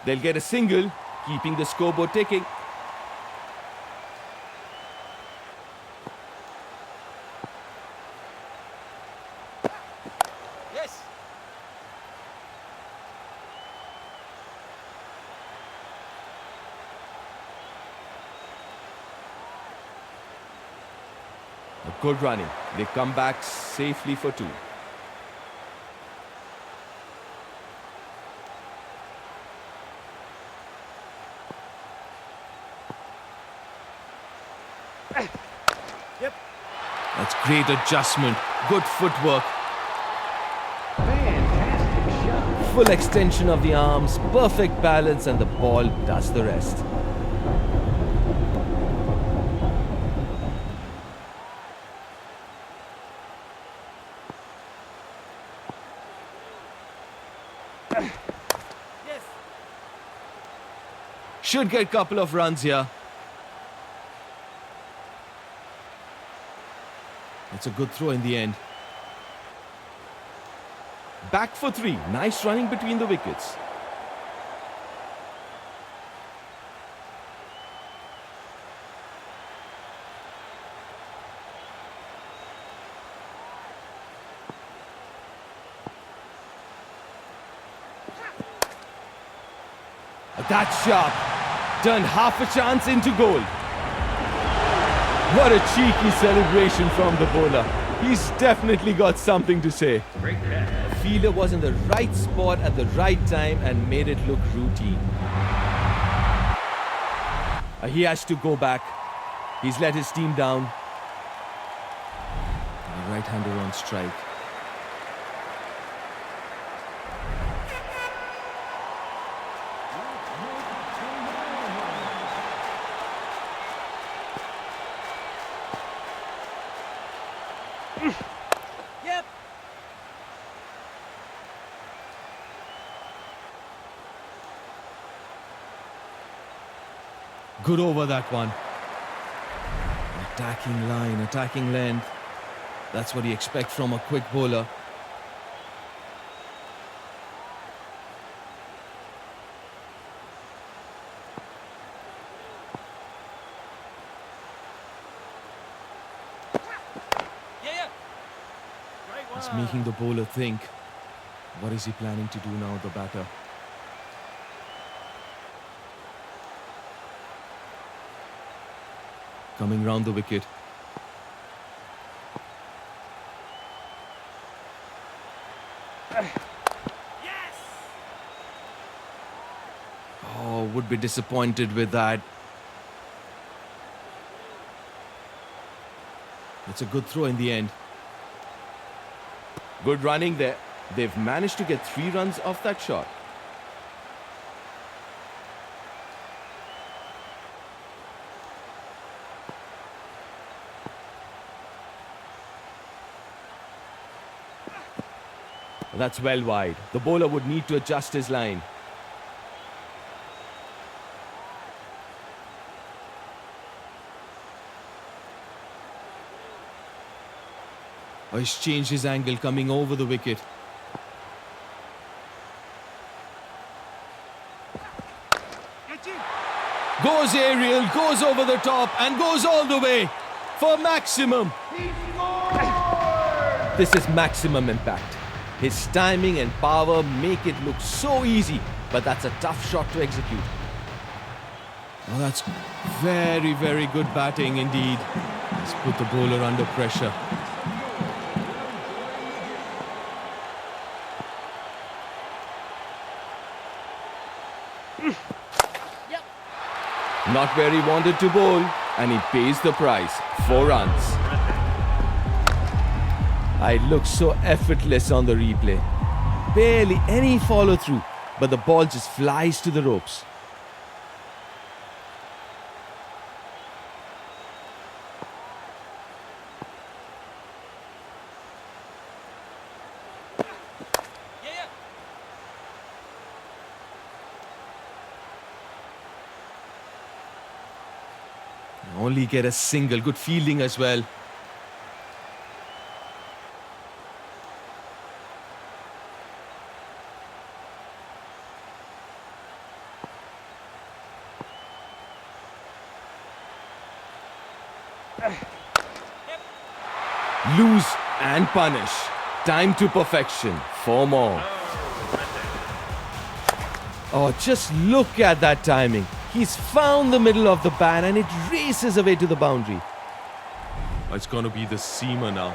They'll get a single, keeping the scoreboard ticking. Yes. A good running. They come back safely for two. Yep. That's great adjustment. Good footwork. Full extension of the arms, perfect balance, and the ball does the rest. Yes. Should get a couple of runs here. It's a good throw in the end. Back for three. Nice running between the wickets. That's sharp. Turned half a chance into goal. What a cheeky celebration from the bowler. He's definitely got something to say. The fielder was in the right spot at the right time and made it look routine. He has to go back. He's let his team down. The right-hander on strike. Yep. Good over that one. Attacking line, attacking length. That's what you expect from a quick bowler. Yeah. Great one. It's making the bowler think. What is he planning to do now, the batter? Coming round the wicket. Yes. Oh, would be disappointed with that. It's a good throw in the end. Good running there. They've managed to get 3 runs off that shot. That's well wide. The bowler would need to adjust his line. Oh, he's changed his angle coming over the wicket. Get you. Goes aerial, goes over the top and goes all the way for maximum. This is maximum impact. His timing and power make it look so easy, but that's a tough shot to execute. Oh, that's very, very good batting indeed. He's put the bowler under pressure. Not where he wanted to bowl, and he pays the price. 4 runs. It looks so effortless on the replay. Barely any follow through, but the ball just flies to the ropes. Yeah. Only get a single. Good fielding as well. Lose and punish. Time to perfection. 4 more. Oh, just look at that timing. He's found the middle of the bat and it races away to the boundary. It's going to be the seamer now.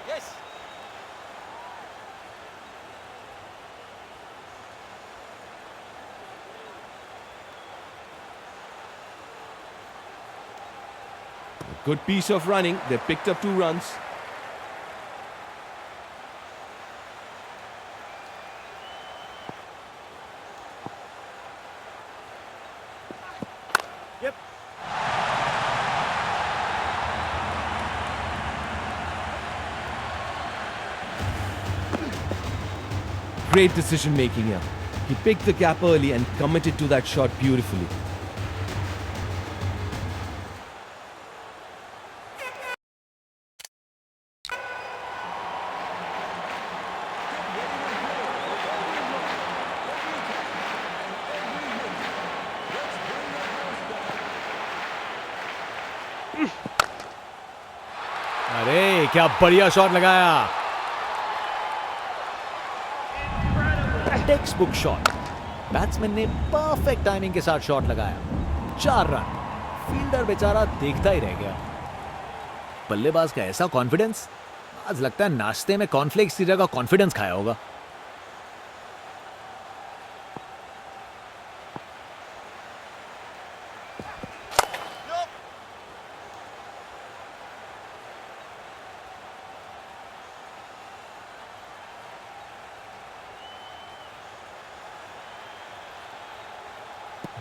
Yes. Good piece of running. They picked up 2 runs. Yep. Great decision making here. He picked the gap early and committed to that shot beautifully. अरे क्या बढ़िया shot लगाया, text book shot. Batsman ने perfect timing के साथ shot लगाया। 4 run. Fielder बेचारा देखता ही रह गया। बल्लेबाज का ऐसा कॉन्फिडेंस, आज लगता है नाश्ते में कॉर्नफ्लेक्स की जगह कॉन्फिडेंस खाया होगा।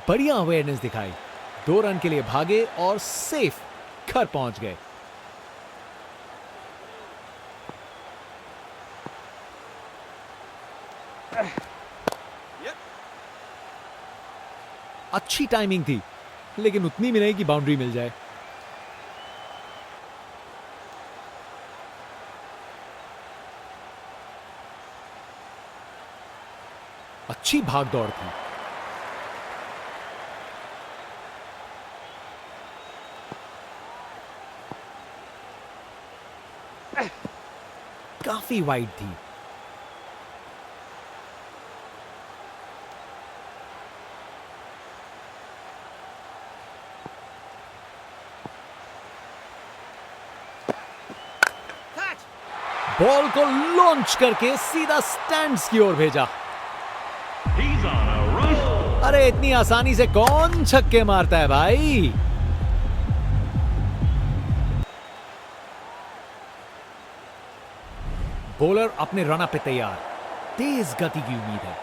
बढ़िया अवेयरनेस दिखाई। 2 रन के लिए भागे और सेफ घर पहुंच गए। अच्छी टाइमिंग थी, लेकिन उतनी भी नहीं कि बाउंड्री मिल जाए। अच्छी भाग दौड़ थी। काफी वाइड थी। बॉल को लॉन्च करके सीधा स्टैंड्स की ओर भेजा। अरे इतनी आसानी से कौन छक्के मारता है भाई। बॉलर अपने रन पे तैयार। तेज गति की उम्मीद है।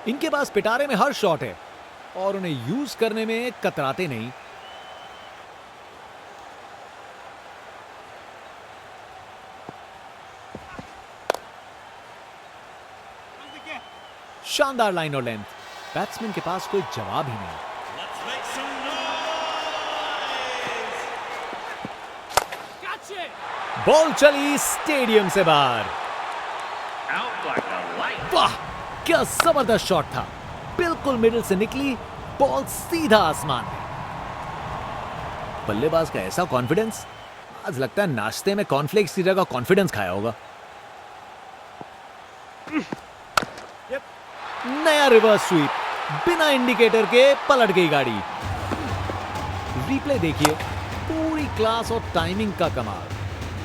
इनके पास पिटारे में हर शॉट है और उन्हें यूज करने में कतराते नहीं। शानदार लाइन और लेंथ। बैट्समैन के पास कोई जवाब ही नहीं। बॉल चली स्टेडियम से बाहर। वाह, क्या जबरदस्त शॉट था। बिल्कुल मिडिल से निकली, बॉल सीधा आसमान में। बल्लेबाज का ऐसा कॉन्फिडेंस, आज लगता है नाश्ते में कॉर्नफ्लेक्स की जगह कॉन्फिडेंस खाया होगा। नया रिवर्स स्वीप, बिना इंडिकेटर के पलट गई गाड़ी। रिप्ले देखिए, पूरी क्लास और टाइमिंग का कमाल।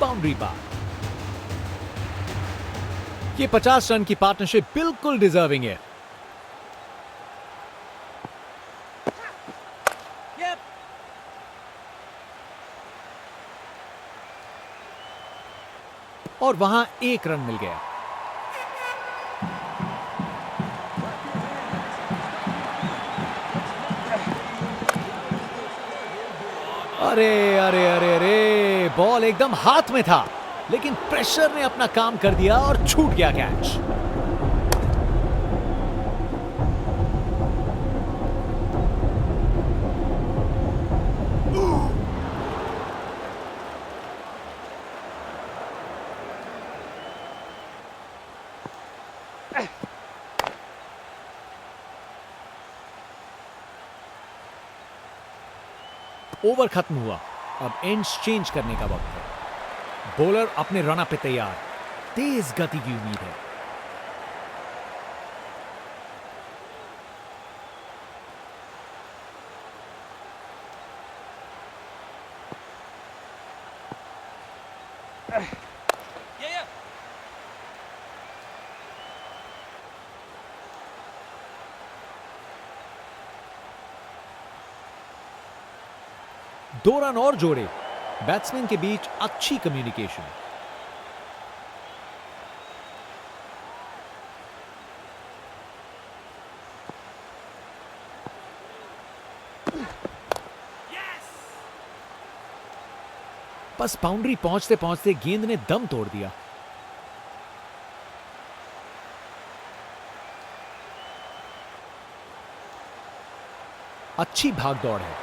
बाउंड्री पार। ये 50 रन की पार्टनरशिप बिल्कुल डिजर्विंग है। और वहां 1 रन मिल गया। अरे अरे अरे अरे, बॉल एकदम हाथ में था, लेकिन प्रेशर ने अपना काम कर दिया और छूट गया कैच। ओवर खत्म हुआ, अब एंड्स चेंज करने का वक्त है। बॉलर अपने रन पे तैयार, तेज गति की उम्मीद है। Yeah, yeah. दो रन और जोड़े, बैट्समैन के बीच अच्छी कम्युनिकेशन। बस बाउंड्री पहुंचते पहुंचते गेंद ने दम तोड़ दिया। अच्छी भाग दौड़ है।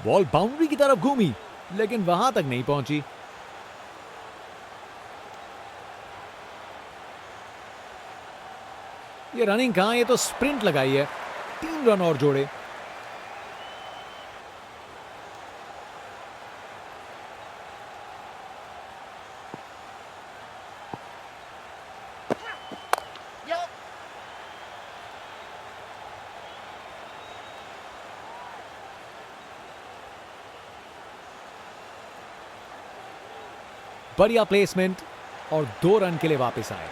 बॉल बाउंड्री की तरफ घूमी, लेकिन वहां तक नहीं पहुंची। ये रनिंग कहां, ये तो स्प्रिंट लगाई है। 3 रन और जोड़े। बढ़िया प्लेसमेंट और 2 रन के लिए वापस आए।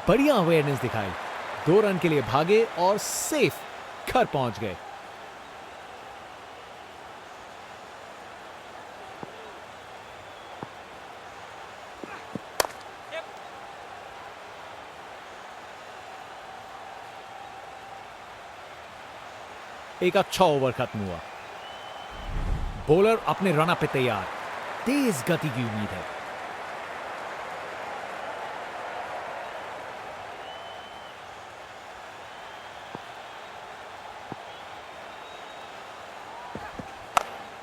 बढ़िया अवेयरनेस दिखाई, 2 रन के लिए भागे और सेफ घर पहुंच गए। एक अच्छा ओवर खत्म हुआ। बॉलर अपने रन पे तैयार, तेज गति की उम्मीद है।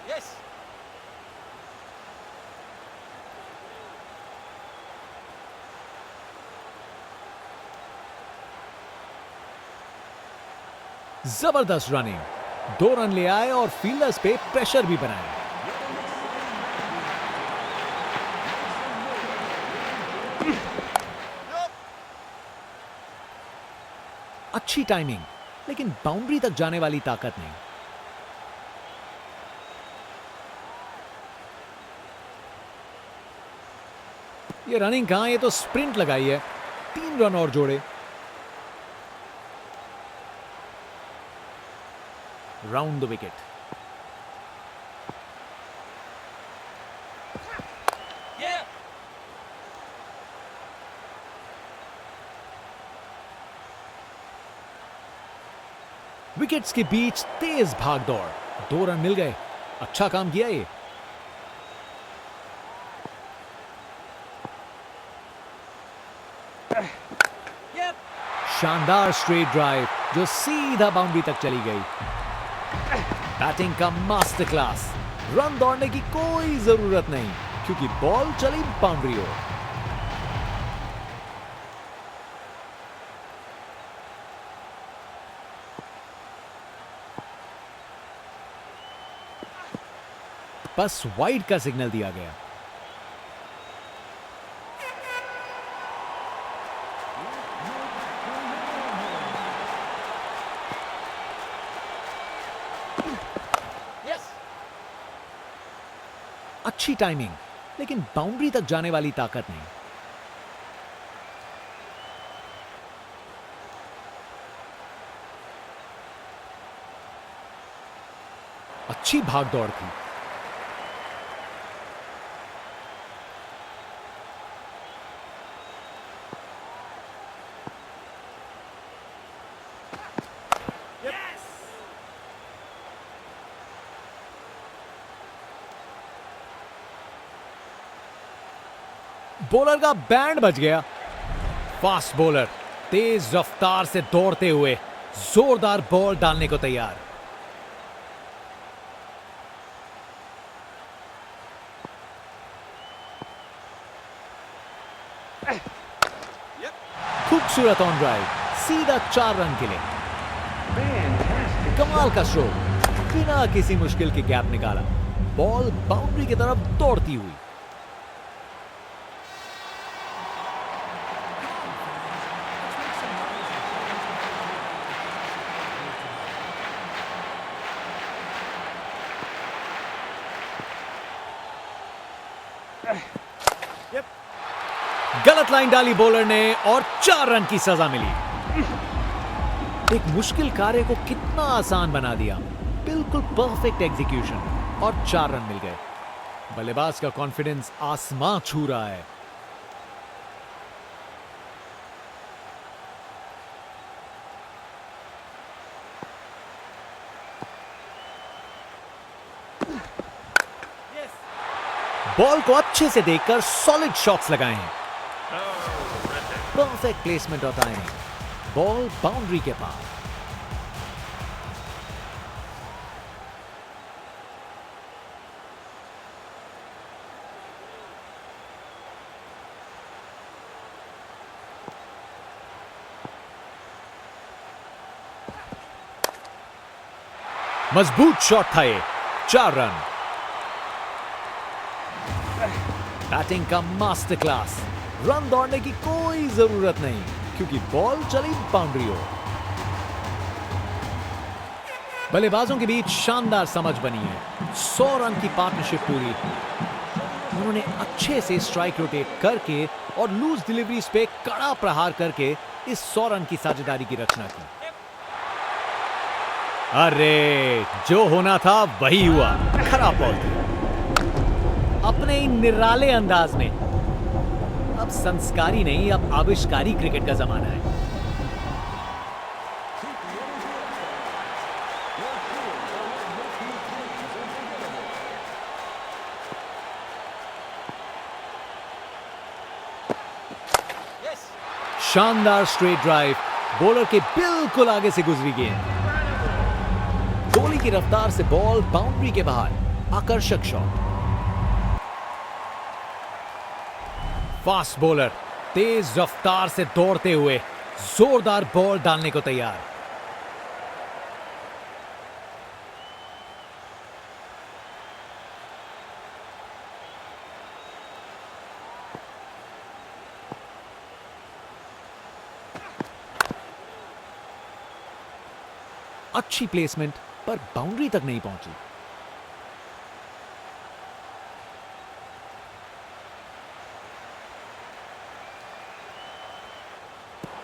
Yes. जबरदस्त रनिंग, 2 रन ले आए और फील्डर्स पे प्रेशर भी बनाया। अच्छी टाइमिंग, लेकिन बाउंड्री तक जाने वाली ताकत नहीं। ये रनिंग कहां, ये तो स्प्रिंट लगाई है। 3 रन और जोड़े। Round the wicket. Yeah. Wickets के बीच तेज भाग दौड़, 2 रन मिल गए। अच्छा काम किया ये। Yep. शानदार स्ट्रेट ड्राइव जो सीधा बाउंड्री तक चली गई। बैटिंग का मास्टर क्लास। रन दौड़ने की कोई जरूरत नहीं, क्योंकि बॉल चली बाउंड्री ओर। बस वाइड का सिग्नल दिया गया। Yes. अच्छी टाइमिंग, लेकिन बाउंड्री तक जाने वाली ताकत नहीं। अच्छी भाग दौड़ थी। बॉलर का बैंड बज गया। फास्ट बॉलर तेज रफ्तार से दौड़ते हुए जोरदार बॉल डालने को तैयार। खूबसूरत ऑन ड्राइव, सीधा 4 रन के लिए। कमाल का स्ट्रोक, बिना किसी मुश्किल के गैप निकाला, बॉल बाउंड्री की तरफ दौड़ती हुई। गलत लाइन डाली बॉलर ने और 4 रन की सजा मिली। एक मुश्किल कार्य को कितना आसान बना दिया। बिल्कुल परफेक्ट एग्जीक्यूशन और 4 रन मिल गए। बल्लेबाज का कॉन्फिडेंस आसमां छू रहा है। बॉल को अच्छे से देखकर सॉलिड शॉट्स लगाए हैं। परफेक्ट प्लेसमेंट और टाइमिंग, बॉल बाउंड्री के पार। मजबूत शॉट था ये, 4 रन। बैटिंग का मास्टर क्लास, रन दौड़ने की कोई जरूरत नहीं क्योंकि बॉल चली बाउंड्री ओर। बल्लेबाजों के बीच शानदार समझ बनी है। 100 रन की पार्टनरशिप पूरी। उन्होंने अच्छे से स्ट्राइक रोटेट करके और लूज डिलीवरीज पे कड़ा प्रहार करके इस 100 रन की साझेदारी की रचना की। अरे, जो होना था वही हुआ। खराब बॉल थी। अपने इन निराले अंदाज में। अब संस्कारी नहीं, अब आविष्कारी क्रिकेट का जमाना है। शानदार स्ट्रेट ड्राइव, बॉलर के बिल्कुल आगे से गुजरी गेंद। गोली की रफ्तार से बॉल बाउंड्री के बाहर। आकर्षक शॉट। फास्ट बॉलर तेज रफ्तार से दौड़ते हुए जोरदार बॉल डालने को तैयार। अच्छी प्लेसमेंट पर बाउंड्री तक नहीं पहुंची।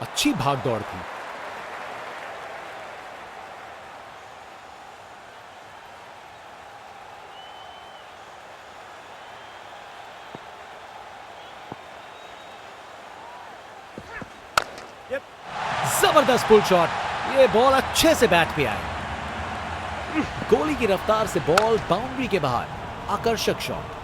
अच्छी भाग दौड़ थी। जबरदस्त पुल शॉट। ये बॉल अच्छे से बैट पे आई। गोली की रफ्तार से बॉल बाउंड्री के बाहर। आकर्षक शॉट।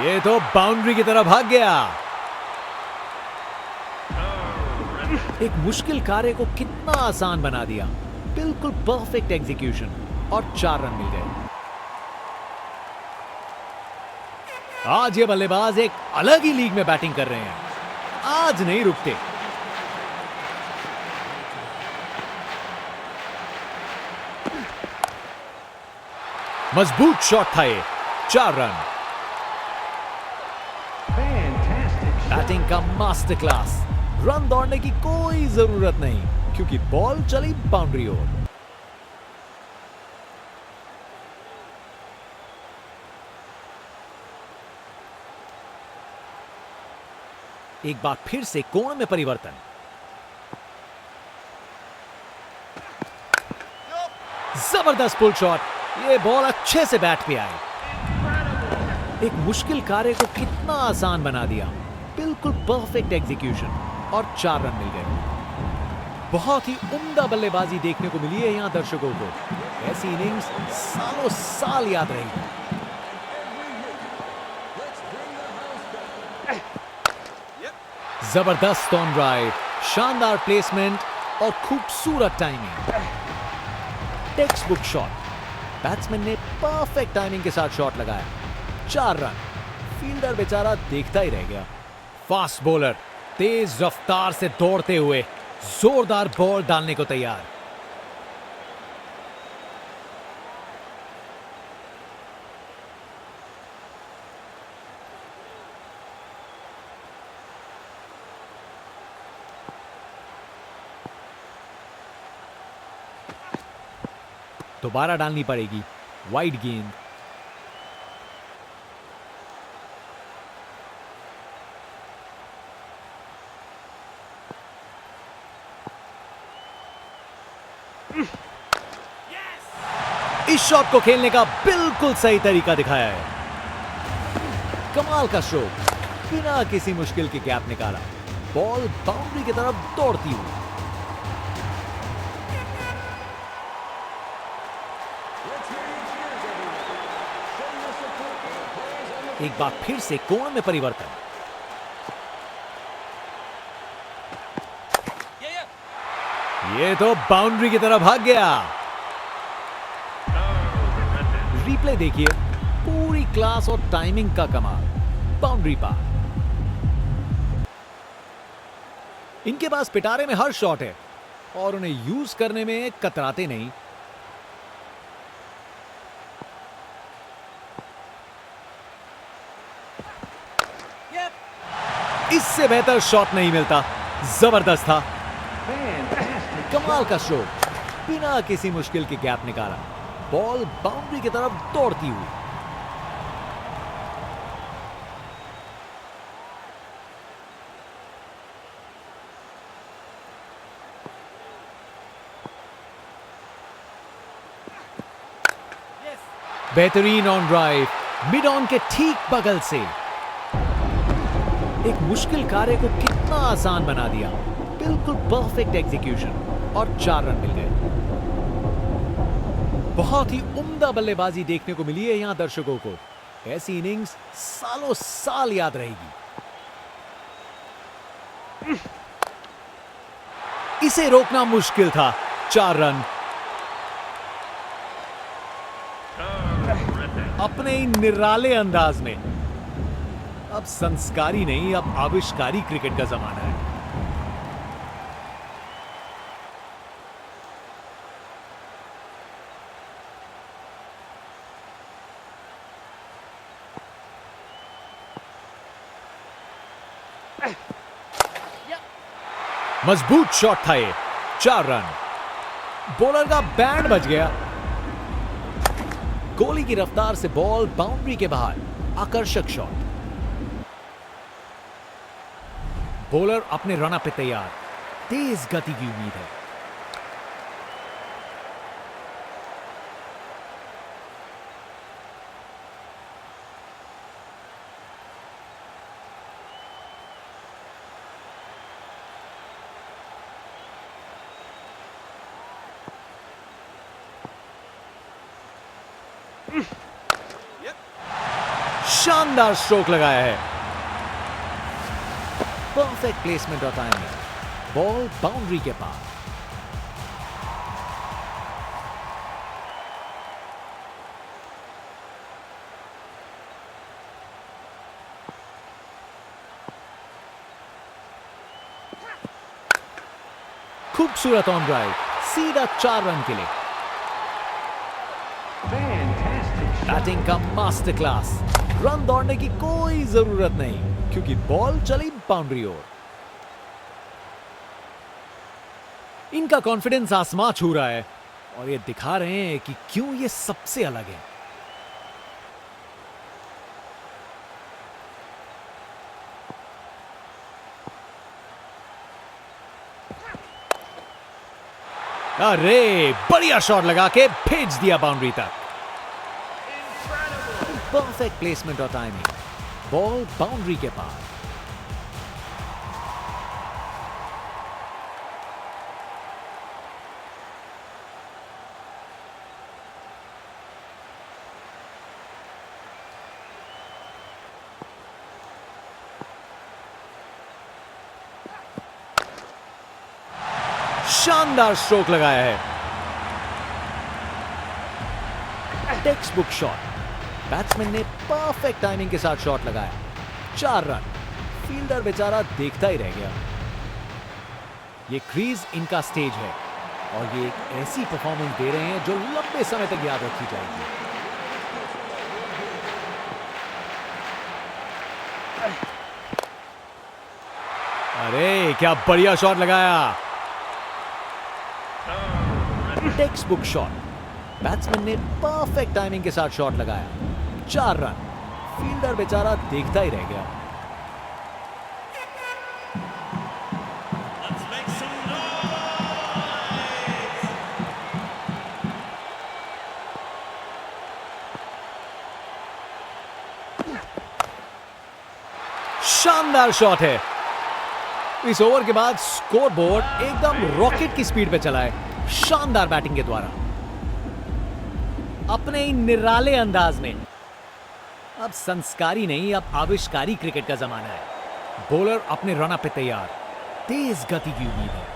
ये तो बाउंड्री की तरफ भाग गया। एक मुश्किल कार्य को कितना आसान बना दिया। बिल्कुल परफेक्ट एग्जीक्यूशन और 4 रन मिल गए। आज ये बल्लेबाज एक अलग ही लीग में बैटिंग कर रहे हैं। आज नहीं रुकते। मजबूत शॉट था ये, 4 रन। बैटिंग का मास्टर क्लास, रन दौड़ने की कोई जरूरत नहीं क्योंकि बॉल चली बाउंड्री ओर। एक बार फिर से कोण में परिवर्तन। जबरदस्त पुल शॉट। ये बॉल अच्छे से बैट पे आई। एक मुश्किल कार्य को कितना आसान बना दिया। बिल्कुल परफेक्ट एग्जीक्यूशन और 4 रन मिल गए। बहुत ही उम्दा बल्लेबाजी देखने को मिली है यहां दर्शकों को। ऐसी इनिंग्स सालों साल याद रहेगी। जबरदस्त ऑन ड्राइव, शानदार प्लेसमेंट और खूबसूरत timing. Text book shot. Batsman ने परफेक्ट टाइमिंग के साथ शॉट लगाया। 4 रन। फील्डर बेचारा देखता ही रह गया। फास्ट बॉलर तेज रफ्तार से दौड़ते हुए जोरदार बॉल डालने को तैयार। दोबारा डालनी पड़ेगी। वाइड गेंद। इस शॉट को खेलने का बिल्कुल सही तरीका दिखाया है। कमाल का स्ट्रोक, बिना किसी मुश्किल के गैप निकाला। बॉल बाउंड्री की तरफ दौड़ती हुई। एक बार फिर से कोण में परिवर्तन। ये तो बाउंड्री की तरफ भाग गया। रिप्ले देखिए, पूरी क्लास और टाइमिंग का कमाल। बाउंड्री पार। इनके पास पिटारे में हर शॉट है और उन्हें यूज करने में कतराते नहीं। इससे बेहतर शॉट नहीं मिलता। जबरदस्त था। कमाल का स्ट्रोक, बिना किसी मुश्किल के गैप निकाला। बॉल बाउंड्री की तरफ दौड़ती हुई। बेहतरीन ऑन ड्राइव, मिड ऑन के ठीक बगल से। एक मुश्किल कार्य को कितना आसान बना दिया। बिल्कुल परफेक्ट एग्जीक्यूशन और 4 रन मिल गए। बहुत ही उम्दा बल्लेबाजी देखने को मिली है यहां दर्शकों को। ऐसी इनिंग्स सालों साल याद रहेगी। इसे रोकना मुश्किल था। 4 रन। अपने ही निराले अंदाज में। अब संस्कारी नहीं, अब आविष्कारी क्रिकेट का जमाना है। मजबूत शॉट था ये। 4 रन। बॉलर का बैंड बज गया। गोली की रफ्तार से बॉल बाउंड्री के बाहर। आकर्षक शॉट। बॉलर अपने रन पे तैयार। तेज गति की उम्मीद है। शानदार स्ट्रोक लगाया है। परफेक्ट प्लेसमेंट और टाइमिंग। बॉल बाउंड्री के पास। खूबसूरत ऑन ड्राइव, सीधा 4 रन के लिए। बैटिंग का मास्टर क्लास। रन दौड़ने की कोई जरूरत नहीं क्योंकि बॉल चली बाउंड्री ओर। इनका कॉन्फिडेंस आसमां छू रहा है और ये दिखा रहे हैं कि क्यों ये सबसे अलग है। अरे बढ़िया शॉट लगा के भेज दिया बाउंड्री तक। परफेक्ट प्लेसमेंट और टाइमिंग, बॉल बाउंड्री के पार। शानदार स्ट्रोक लगाया है। टेक्स्ट बुक शॉट, बैट्समैन ने परफेक्ट टाइमिंग के साथ शॉट लगाया। 4 रन। फील्डर बेचारा देखता ही रह गया। ये क्रीज इनका स्टेज है और ये एक ऐसी परफॉर्मेंस दे रहे हैं जो लंबे समय तक याद रखी जाएगी। अरे क्या बढ़िया शॉट लगाया। टेक्स्ट बुक शॉट, बैट्समैन ने परफेक्ट टाइमिंग के साथ शॉट लगाया। 4 रन। फील्डर बेचारा देखता ही रह गया। शानदार शॉट है। इस ओवर के बाद स्कोर बोर्ड एकदम रॉकेट की स्पीड पे चला है। शानदार बैटिंग के द्वारा, अपने ही निराले अंदाज में। अब संस्कारी नहीं, अब आविष्कारी क्रिकेट का जमाना है। बॉलर अपने रन अप पे तैयार, तेज गति की उम्मीद है।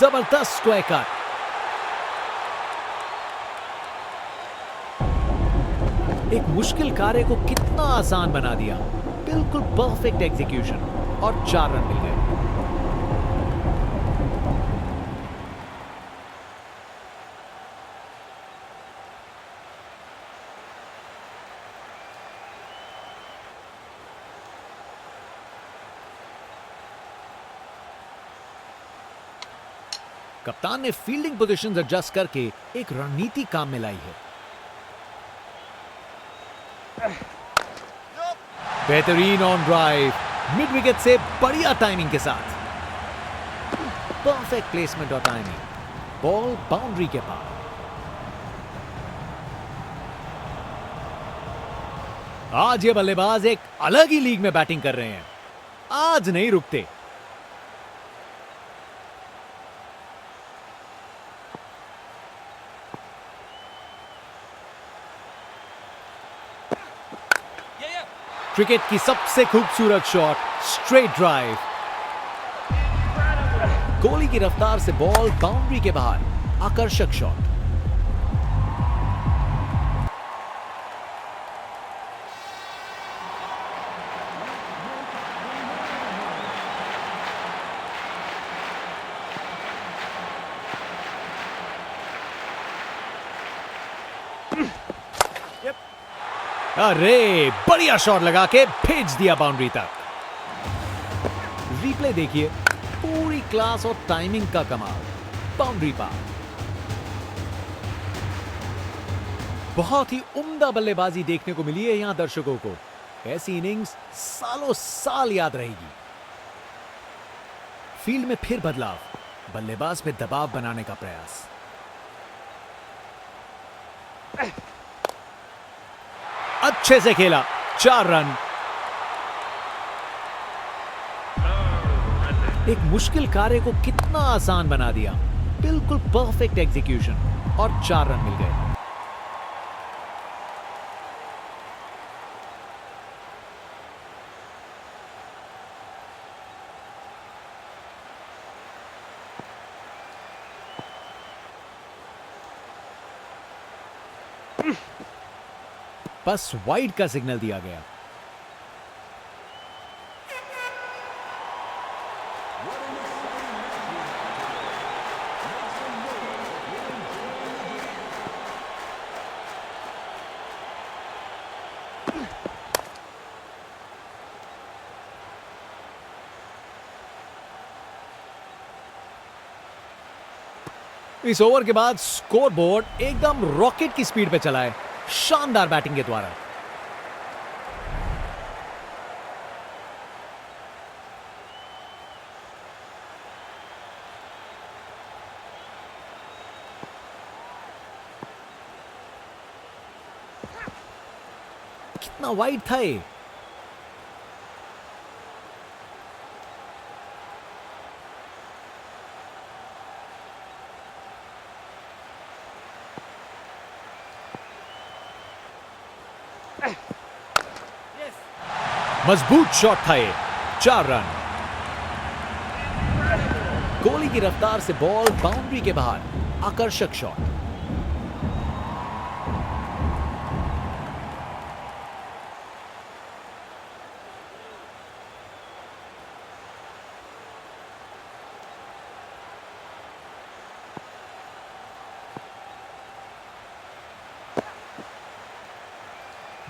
जबरदस्त स्क्वायर कट। एक मुश्किल कार्य को कितना आसान बना दिया। बिल्कुल परफेक्ट एग्जीक्यूशन और 4 रन मिल गए। कप्तान ने फील्डिंग पोजीशंस एडजस्ट करके एक रणनीति काम में लाई है। बेहतरीन ऑन ड्राइव, मिड विकेट से बढ़िया टाइमिंग के साथ। परफेक्ट प्लेसमेंट और टाइमिंग, बॉल बाउंड्री के पार। आज ये बल्लेबाज एक अलग ही लीग में बैटिंग कर रहे हैं। आज नहीं रुकते। क्रिकेट की सबसे खूबसूरत शॉट, स्ट्रेट ड्राइव। कोहली की रफ्तार से बॉल बाउंड्री के बाहर, आकर्षक शॉट। अरे बढ़िया शॉट लगा के भेज दिया बाउंड्री तक। रिप्ले देखिए, पूरी क्लास और टाइमिंग का कमाल। बाउंड्री पार। बहुत ही उम्दा बल्लेबाजी देखने को मिली है यहां दर्शकों को। ऐसी इनिंग्स सालों साल याद रहेगी। फील्ड में फिर बदलाव, बल्लेबाज पे दबाव बनाने का प्रयास। अच्छे से खेला, 4 रन। एक मुश्किल कार्य को कितना आसान बना दिया। बिल्कुल परफेक्ट एग्जीक्यूशन और 4 रन मिल गए। बस वाइड का सिग्नल दिया गया। इस ओवर के बाद स्कोर बोर्ड एकदम रॉकेट की स्पीड पे चला है, शानदार बैटिंग के द्वारा। कितना वाइड था ये। मजबूत शॉट था ये, 4 रन। कोहली की रफ्तार से बॉल बाउंड्री के बाहर, आकर्षक शॉट।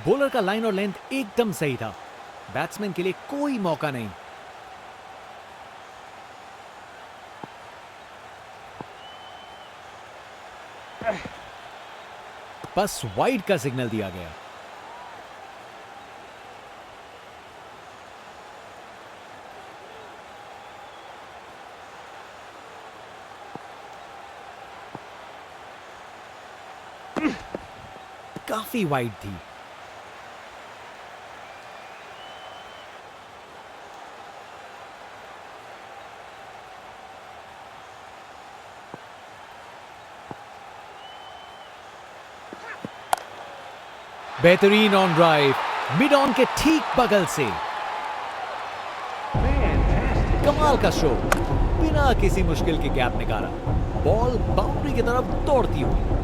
बॉलर का लाइन और लेंथ एकदम सही था, बैट्समैन के लिए कोई मौका नहीं। बस वाइड का सिग्नल दिया गया। काफी वाइड थी। बेहतरीन ऑन ड्राइव, मिड ऑन के ठीक बगल से। कमाल का शो, बिना किसी मुश्किल के गैप निकाला, बॉल बाउंड्री की तरफ दौड़ती हुई।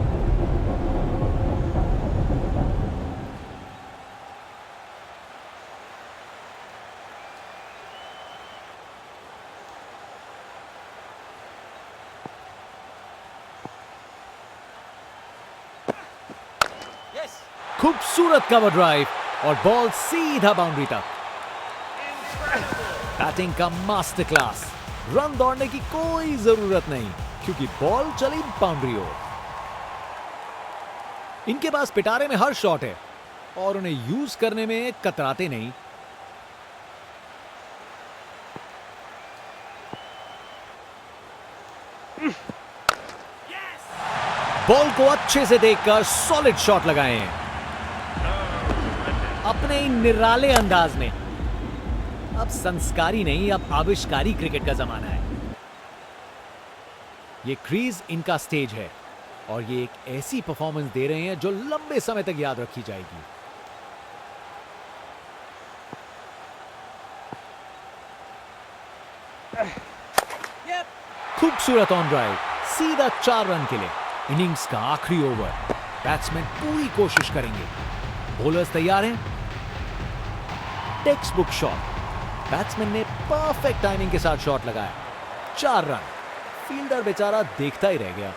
Yes. खूबसूरत कवर ड्राइव और बॉल सीधा बाउंड्री तक। बैटिंग का मास्टर क्लास, रन दौड़ने की कोई जरूरत नहीं क्योंकि बॉल चली बाउंड्री ओर। इनके पास पिटारे में हर शॉट है और उन्हें यूज करने में कतराते नहीं। बॉल को अच्छे से देखकर सॉलिड शॉट लगाए हैं अपने ही निराले अंदाज में। अब संस्कारी नहीं, अब आविष्कारी क्रिकेट का जमाना है। ये क्रीज इनका स्टेज है और ये एक ऐसी परफॉर्मेंस दे रहे हैं जो लंबे समय तक याद रखी जाएगी। Yep. खूबसूरत ऑन ड्राइव, सीधा 4 रन के लिए। इनिंग्स का आखिरी ओवर, बैट्समैन पूरी कोशिश करेंगे। बॉलर्स तैयार हैं। टेक्स्ट बुक शॉट, बैट्समैन ने परफेक्ट टाइमिंग के साथ शॉट लगाया, 4 रन। फील्डर बेचारा देखता ही रह गया।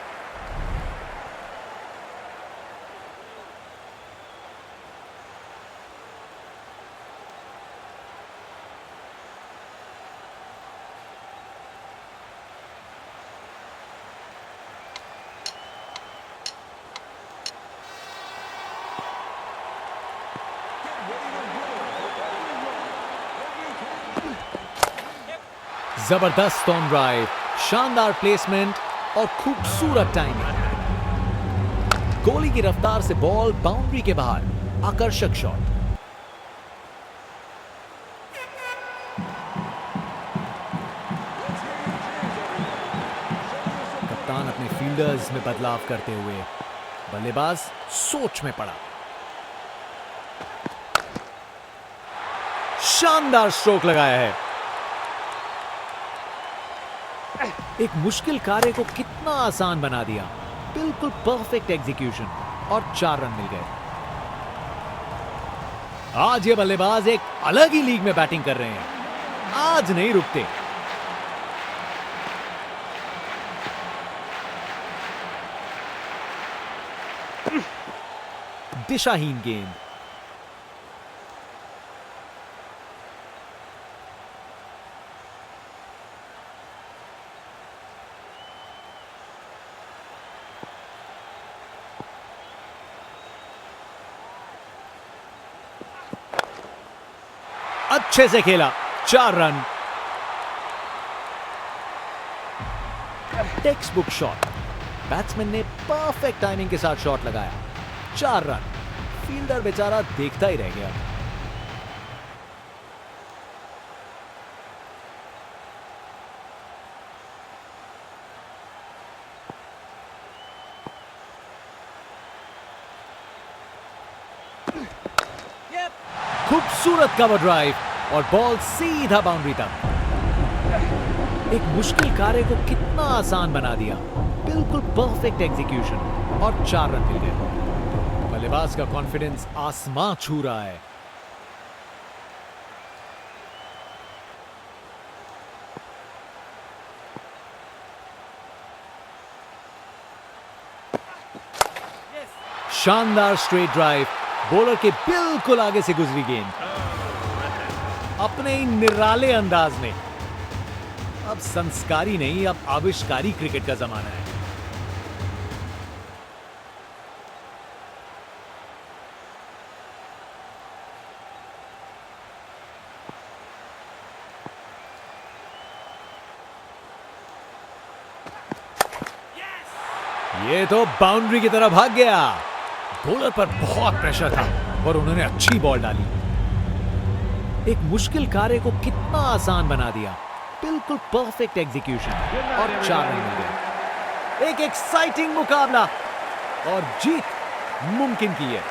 जबरदस्त ऑन ड्राइव, शानदार प्लेसमेंट और खूबसूरत टाइमिंग। कोहली की रफ्तार से बॉल बाउंड्री के बाहर, आकर्षक शॉट। कप्तान अपने फील्डर्स में बदलाव करते हुए बल्लेबाज सोच में पड़ा। शानदार स्ट्रोक लगाया है। एक मुश्किल कार्य को कितना आसान बना दिया। बिल्कुल परफेक्ट एग्जीक्यूशन और 4 रन मिल गए। आज ये बल्लेबाज एक अलग ही लीग में बैटिंग कर रहे हैं। आज नहीं रुकते। दिशाहीन गेंद, अच्छे से खेला, 4 run. Text book shot, batsman ने परफेक्ट टाइमिंग के साथ शॉट लगाया, 4 रन। फील्डर बेचारा देखता ही रह गया। Yep. खूबसूरत कवर ड्राइव और बॉल सीधा बाउंड्री तक। एक मुश्किल कार्य को कितना आसान बना दिया। बिल्कुल परफेक्ट एग्जीक्यूशन और 4 रन मिल गए। बल्लेबाज का कॉन्फिडेंस आसमां छू रहा है। शानदार स्ट्रेट ड्राइव, बॉलर के बिल्कुल आगे से गुजरी गेंद। अपने ही निराले अंदाज में। अब संस्कारी नहीं, अब आविष्कारी क्रिकेट का जमाना है। ये तो बाउंड्री की तरफ भाग गया। बॉलर पर बहुत प्रेशर था और उन्होंने अच्छी बॉल डाली। एक मुश्किल कार्य को कितना आसान बना दिया। बिल्कुल परफेक्ट एग्जीक्यूशन और 4 रन मिल गए। एक एक्साइटिंग मुकाबला और जीत मुमकिन की है।